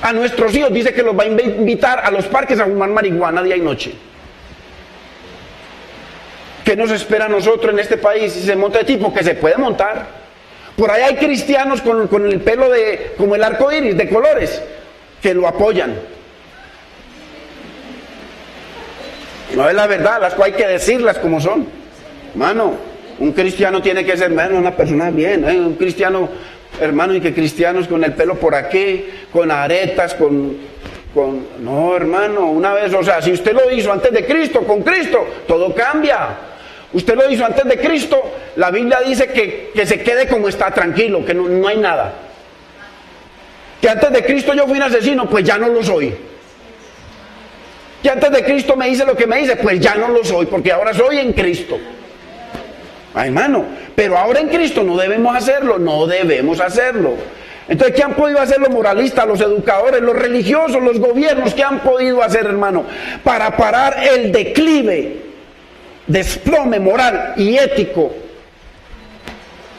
A nuestros hijos dice que los va a invitar a los parques a fumar marihuana día y noche. ¿Qué nos espera a nosotros en este país si se monta de tipo? Que se puede montar. Por ahí hay cristianos con el pelo como el arco iris, de colores, que lo apoyan. No es la verdad, las cosas hay que decirlas como son. Mano, un cristiano tiene que ser, una persona bien, un cristiano, hermano, y que cristianos con el pelo por aquí, con aretas, no, hermano, una vez, o sea, si usted lo hizo antes de Cristo, con Cristo, todo cambia. Usted lo hizo antes de Cristo, la Biblia dice que se quede como está, tranquilo, que no hay nada. Que antes de Cristo yo fui un asesino, pues ya no lo soy. Que antes de Cristo me hice lo que me hice, pues ya no lo soy, porque ahora soy en Cristo. Ay, hermano, Pero ahora en Cristo no debemos hacerlo, no debemos hacerlo. Entonces, ¿qué han podido hacer los moralistas, los educadores, los religiosos, los gobiernos? ¿Qué han podido hacer, hermano, para parar el declive, desplome moral y ético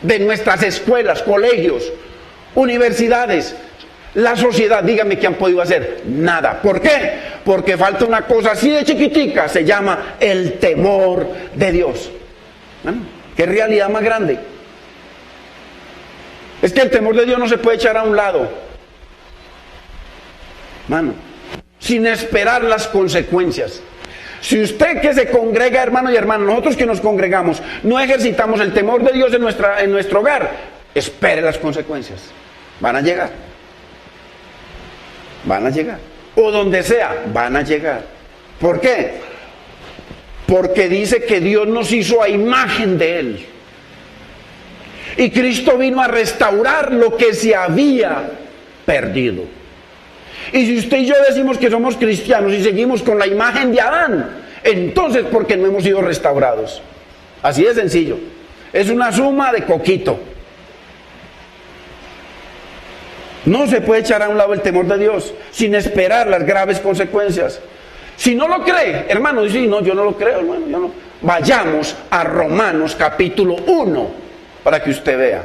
de nuestras escuelas, colegios, universidades, la sociedad? Dígame, ¿qué han podido hacer? Nada. ¿Por qué? Porque falta una cosa así de chiquitica, se llama el temor de Dios. ¿Bueno? ¿Qué realidad más grande? Es que el temor de Dios no se puede echar a un lado, mano, sin esperar las consecuencias. Si usted que se congrega, hermano y hermana, nosotros que nos congregamos, no ejercitamos el temor de Dios en nuestro hogar, espere las consecuencias. Van a llegar. Van a llegar. O donde sea, van a llegar. ¿Por qué? Porque dice que Dios nos hizo a imagen de Él. Y Cristo vino a restaurar lo que se había perdido. Y si usted y yo decimos que somos cristianos y seguimos con la imagen de Adán, entonces porque no hemos sido restaurados. Así de sencillo. Es una suma de coquito. No se puede echar a un lado el temor de Dios sin esperar las graves consecuencias. Si no lo cree, hermano, dice, no, yo no lo creo, hermano, yo no. Vayamos a Romanos capítulo 1 para que usted vea.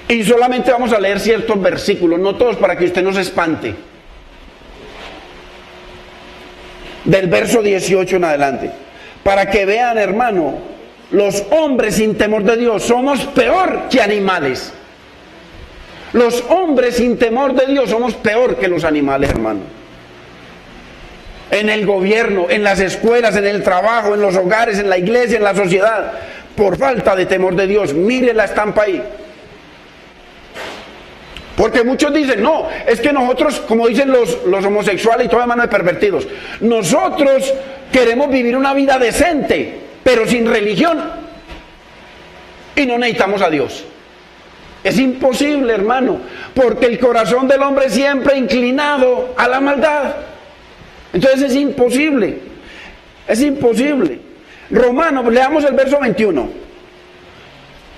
Y solamente vamos a leer ciertos versículos, no todos, para que usted no se espante. Del verso 18 en adelante. Para que vean, hermano, los hombres sin temor de Dios somos peor que animales. Los hombres sin temor de Dios somos peor que los animales, hermano. En el gobierno, en las escuelas, en el trabajo, en los hogares, en la iglesia, en la sociedad, por falta de temor de Dios. Mire la estampa ahí. Porque muchos dicen, no, es que nosotros, como dicen los homosexuales y toda mano de pervertidos, nosotros queremos vivir una vida decente, pero sin religión, y no necesitamos a Dios. Es imposible, hermano, porque el corazón del hombre siempre inclinado a la maldad. Entonces es imposible, es imposible. Romanos, leamos el verso 21.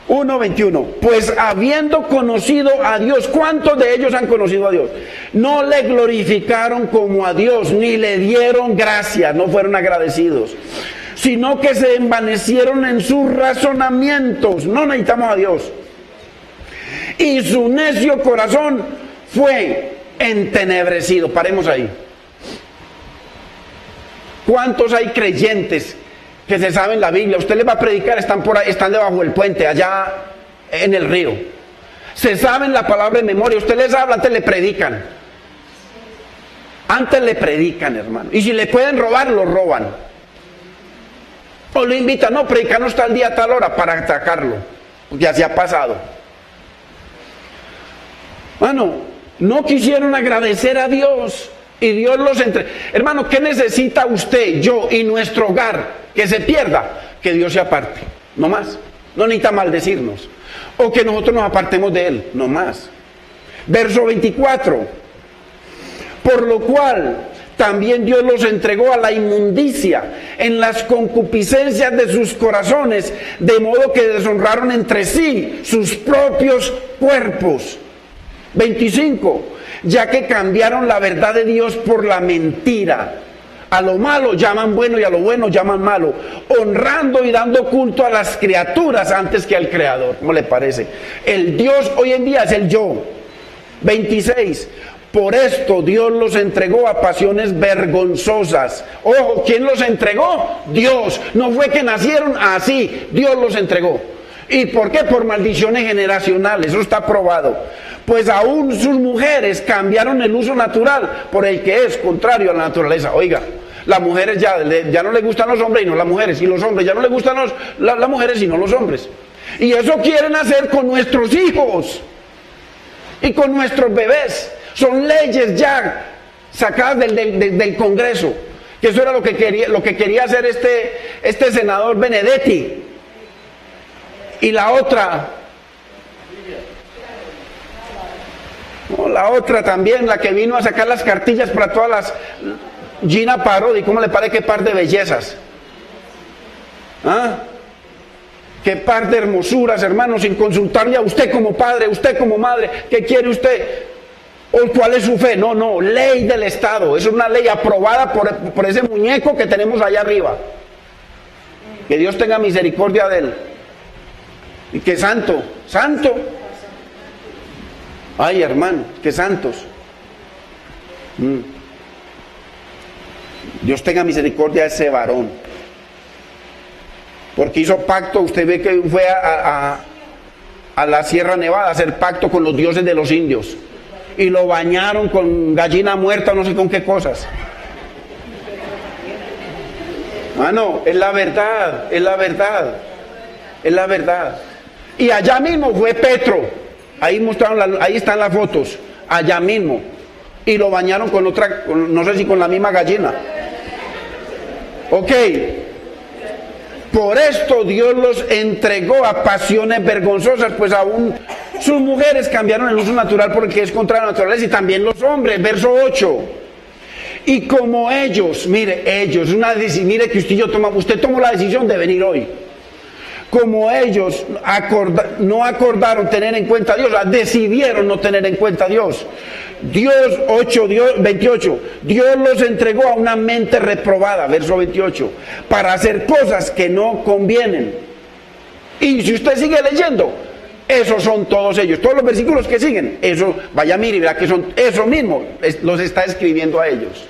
1:21. Pues habiendo conocido a Dios, ¿cuántos de ellos han conocido a Dios? No le glorificaron como a Dios, ni le dieron gracias, no fueron agradecidos, sino que se envanecieron en sus razonamientos. No necesitamos a Dios. Y su necio corazón fue entenebrecido. Paremos ahí. ¿Cuántos hay creyentes que se saben la Biblia? Usted les va a predicar, están por ahí, están debajo del puente, allá en el río. Se saben la palabra de memoria. Usted les habla, antes le predican. Antes le predican, hermano. Y si le pueden robar, lo roban. O lo invitan, no, predicanos tal día, tal hora, para atacarlo. Porque así ha pasado. Bueno, no quisieron agradecer a Dios. Y Dios los entre... Hermano, ¿qué necesita usted, yo y nuestro hogar que se pierda? Que Dios se aparte, no más. No necesita maldecirnos. O que nosotros nos apartemos de Él, no más. Verso 24. Por lo cual también Dios los entregó a la inmundicia en las concupiscencias de sus corazones, de modo que deshonraron entre sí sus propios cuerpos. 25. Ya que cambiaron la verdad de Dios por la mentira. A lo malo llaman bueno y a lo bueno llaman malo, honrando y dando culto a las criaturas antes que al Creador. ¿Cómo le parece? El Dios hoy en día es el yo. 26. Por esto Dios los entregó a pasiones vergonzosas. Ojo, ¿quién los entregó? Dios. No fue que nacieron así, Dios los entregó. ¿Y por qué? Por maldiciones generacionales, eso está probado. Pues aún sus mujeres cambiaron el uso natural por el que es contrario a la naturaleza. Oiga, las mujeres ya no les gustan los hombres y no las mujeres, y los hombres ya no les gustan las mujeres y no los hombres. Y eso quieren hacer con nuestros hijos y con nuestros bebés. Son leyes ya sacadas del Congreso, que eso era lo que quería hacer este senador Benedetti. Y la otra, la otra también, la que vino a sacar las cartillas para todas las, Gina Parodi, ¿cómo le parece? Qué par de bellezas. ¿Ah? qué par de hermosuras, hermano, sin consultarle a usted como padre, usted como madre, ¿qué quiere usted? ¿O cuál es su fe? No, no, ley del Estado. Es una ley aprobada por ese muñeco que tenemos allá arriba. Que Dios tenga misericordia de él. Y que santo, santo. Ay, hermano, que santos. Dios tenga misericordia de ese varón. Porque hizo pacto, usted ve que fue a la Sierra Nevada a hacer pacto con los dioses de los indios. Y lo bañaron con gallina muerta, no sé con qué cosas. No, es la verdad, es la verdad, es la verdad. Y allá mismo fue Petro, ahí mostraron, ahí están las fotos, allá mismo. Y lo bañaron con otra, no sé si con la misma gallina. Ok. Por esto Dios los entregó a pasiones vergonzosas, pues aún sus mujeres cambiaron el uso natural porque es contra la naturaleza, y también los hombres, verso 8. Y como ellos, mire, mire que usted tomó la decisión de venir hoy. Como ellos no acordaron tener en cuenta a Dios, decidieron no tener en cuenta a Dios. Dios 28, Dios los entregó a una mente reprobada, verso 28, para hacer cosas que no convienen. Y si usted sigue leyendo, esos son todos ellos, todos los versículos que siguen, eso, vaya mire, verá que son eso mismo, los está escribiendo a ellos.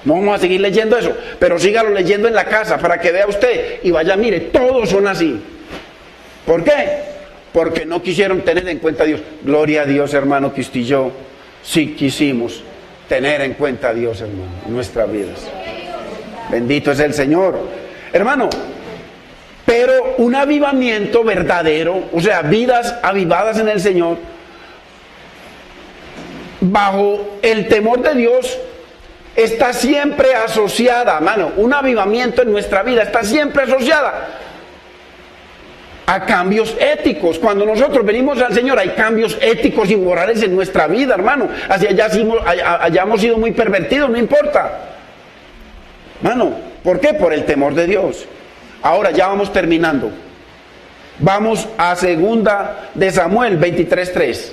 No vamos a seguir leyendo eso, pero sígalo leyendo en la casa para que vea usted y vaya, mire, todos son así. ¿Por qué? Porque no quisieron tener en cuenta a Dios. Gloria a Dios, hermano, que usted y yo sí quisimos tener en cuenta a Dios, hermano, en nuestras vidas. Bendito es el Señor. Hermano, pero un avivamiento verdadero, o sea, vidas avivadas en el Señor, bajo el temor de Dios, está siempre asociada, hermano, un avivamiento en nuestra vida está siempre asociada a cambios éticos. Cuando nosotros venimos al Señor hay cambios éticos y morales en nuestra vida, hermano. Así hayamos sido muy pervertidos, no importa. Hermano, ¿por qué? Por el temor de Dios. Ahora ya vamos terminando. Vamos a 2 de Samuel 23:3.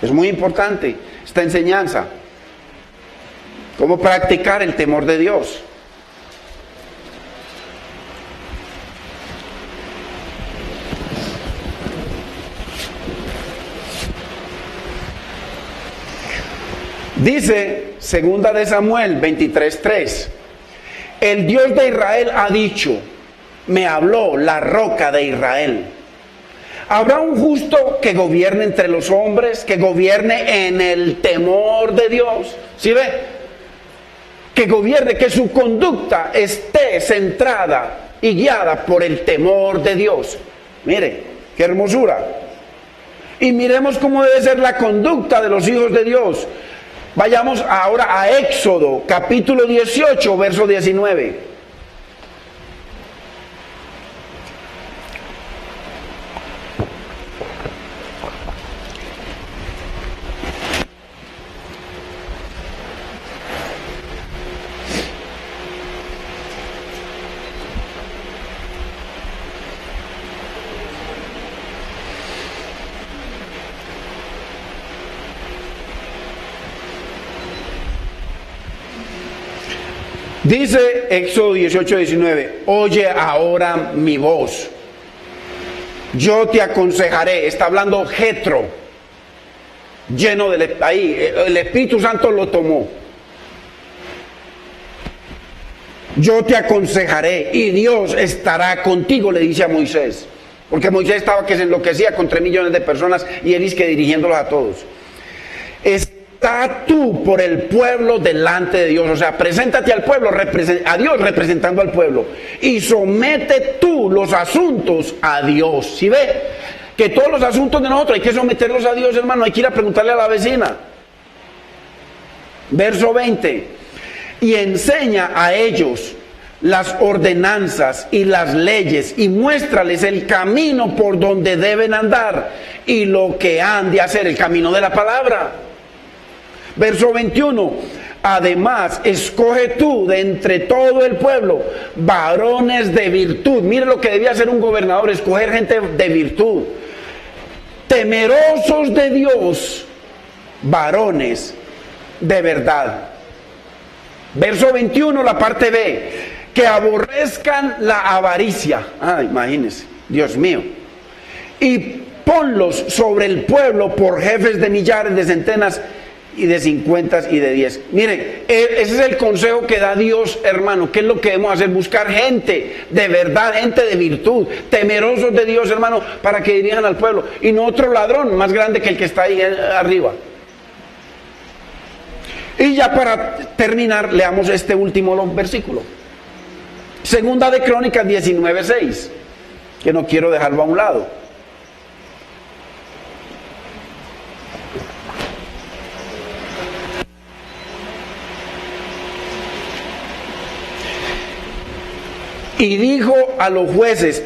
Es muy importante esta enseñanza. ¿Cómo practicar el temor de Dios? Dice 2 de Samuel 23:3. El Dios de Israel ha dicho, me habló la roca de Israel. ¿Habrá un justo que gobierne entre los hombres, que gobierne en el temor de Dios? ¿Sí ve? Que gobierne, que su conducta esté centrada y guiada por el temor de Dios. Mire, qué hermosura. Y miremos cómo debe ser la conducta de los hijos de Dios. Vayamos ahora a Éxodo, capítulo 18, verso 19. Dice Éxodo 18, 19, oye ahora mi voz, yo te aconsejaré. Está hablando Jetro, lleno de, ahí, el Espíritu Santo lo tomó. Yo te aconsejaré y Dios estará contigo, le dice a Moisés. Porque Moisés estaba que se enloquecía con 3 millones de personas y él es que dirigiéndolos a todos. Está tú por el pueblo delante de Dios, o sea, preséntate al pueblo, a Dios representando al pueblo, y somete tú los asuntos a Dios. ¿Sí ve? Que todos los asuntos de nosotros hay que someterlos a Dios, hermano, hay que ir a preguntarle a la vecina. Verso 20, y enseña a ellos las ordenanzas y las leyes, y muéstrales el camino por donde deben andar, y lo que han de hacer, el camino de la palabra. Verso 21, Además, escoge tú de entre todo el pueblo varones de virtud. Mire lo que debía hacer un gobernador, escoger gente de virtud, temerosos de Dios, varones de verdad. Verso 21, la parte B, que aborrezcan la avaricia. Imagínense, Dios mío. Y ponlos sobre el pueblo por jefes de millares, de centenas y de 50 y de 10. Miren, ese es el consejo que da Dios, hermano. ¿Qué es lo que debemos hacer? Buscar gente de verdad, gente de virtud, temerosos de Dios, hermano, para que dirijan al pueblo. Y no otro ladrón más grande que el que está ahí arriba. Y ya para terminar, leamos este último versículo. Segunda de Crónicas 19:6, que no quiero dejarlo a un lado. Y dijo a los jueces,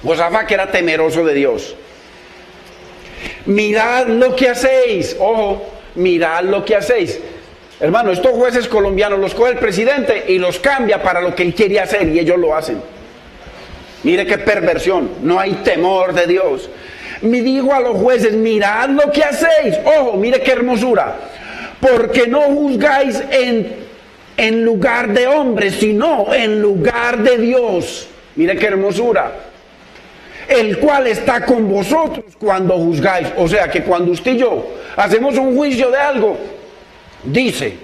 Josafat que era temeroso de Dios, mirad lo que hacéis, ojo, mirad lo que hacéis. Hermano, estos jueces colombianos los coge el presidente y los cambia para lo que él quería hacer y ellos lo hacen. Mire qué perversión, no hay temor de Dios. Me dijo a los jueces, mirad lo que hacéis, ojo, mire qué hermosura, porque no juzgáis en lugar de hombres, sino en lugar de Dios. Mire qué hermosura. El cual está con vosotros cuando juzgáis. O sea que cuando usted y yo hacemos un juicio de algo, dice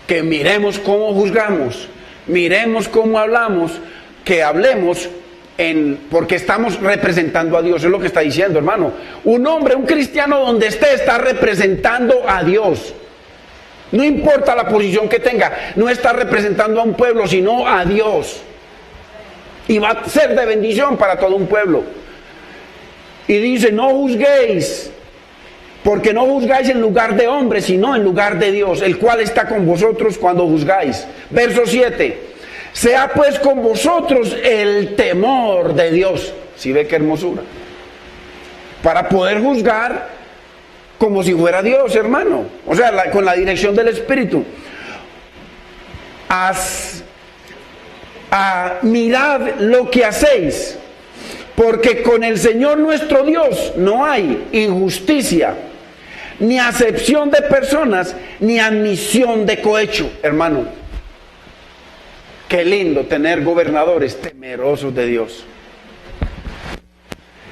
que miremos cómo juzgamos, miremos cómo hablamos, que hablemos porque estamos representando a Dios. Es lo que está diciendo, hermano. Un hombre, un cristiano donde esté, está representando a Dios. No importa la posición que tenga, no está representando a un pueblo, sino a Dios. Y va a ser de bendición para todo un pueblo. Y dice, no juzguéis, porque no juzgáis en lugar de hombres, sino en lugar de Dios, el cual está con vosotros cuando juzgáis. Verso 7, sea pues con vosotros el temor de Dios. ¿Sí ve qué hermosura? Para poder juzgar como si fuera Dios, hermano. O sea, con la dirección del Espíritu. Mirad lo que hacéis, porque con el Señor nuestro Dios no hay injusticia, ni acepción de personas, ni admisión de cohecho. Hermano, qué lindo tener gobernadores temerosos de Dios,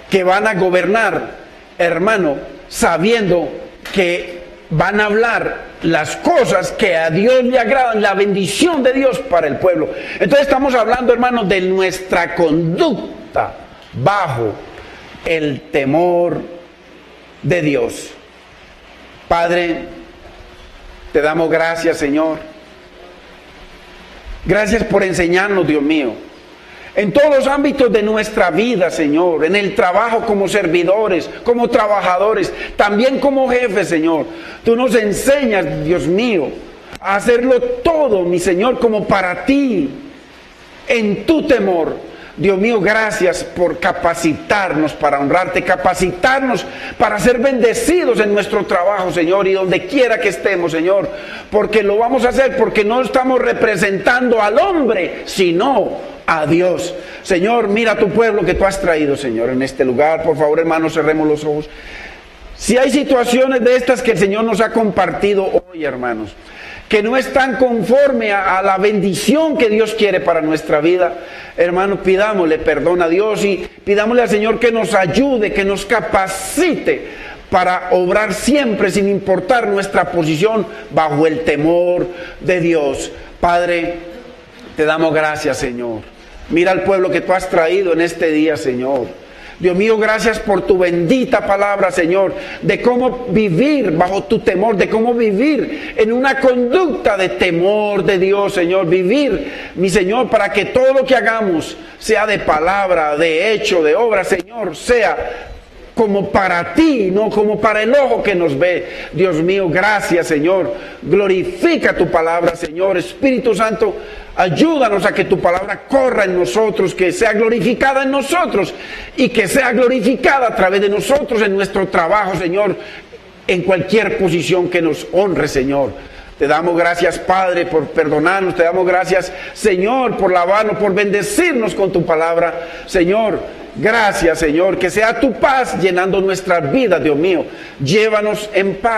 que van a gobernar, hermano, sabiendo que van a hablar las cosas que a Dios le agradan, la bendición de Dios para el pueblo. Entonces estamos hablando, hermanos, de nuestra conducta bajo el temor de Dios. Padre, te damos gracias, Señor. Gracias por enseñarnos, Dios mío, en todos los ámbitos de nuestra vida, Señor, en el trabajo como servidores, como trabajadores, también como jefes, Señor. Tú nos enseñas, Dios mío, a hacerlo todo, mi Señor, como para ti, en tu temor. Dios mío, gracias por capacitarnos para honrarte, capacitarnos para ser bendecidos en nuestro trabajo, Señor, y donde quiera que estemos, Señor, porque lo vamos a hacer, porque no estamos representando al hombre, sino a Dios. Señor, mira a tu pueblo que tú has traído, Señor, en este lugar. Por favor, hermanos, cerremos los ojos. Si hay situaciones de estas que el Señor nos ha compartido hoy, hermanos, que no están conforme a la bendición que Dios quiere para nuestra vida, hermanos, pidámosle perdón a Dios y pidámosle al Señor que nos ayude, que nos capacite para obrar siempre sin importar nuestra posición bajo el temor de Dios. Padre, te damos gracias, Señor. Mira al pueblo que tú has traído en este día, Señor. Dios mío, gracias por tu bendita palabra, Señor, de cómo vivir bajo tu temor, de cómo vivir en una conducta de temor de Dios, Señor. Vivir, mi Señor, para que todo lo que hagamos, sea de palabra, de hecho, de obra, Señor, sea como para ti, no como para el ojo que nos ve. Dios mío, gracias, Señor. Glorifica tu palabra, Señor. Espíritu Santo, ayúdanos a que tu palabra corra en nosotros, que sea glorificada en nosotros y que sea glorificada a través de nosotros en nuestro trabajo, Señor, en cualquier posición que nos honre, Señor. Te damos gracias, Padre, por perdonarnos. Te damos gracias, Señor, por lavarnos, por bendecirnos con tu palabra. Señor, gracias, Señor. Que sea tu paz llenando nuestra vida, Dios mío. Llévanos en paz.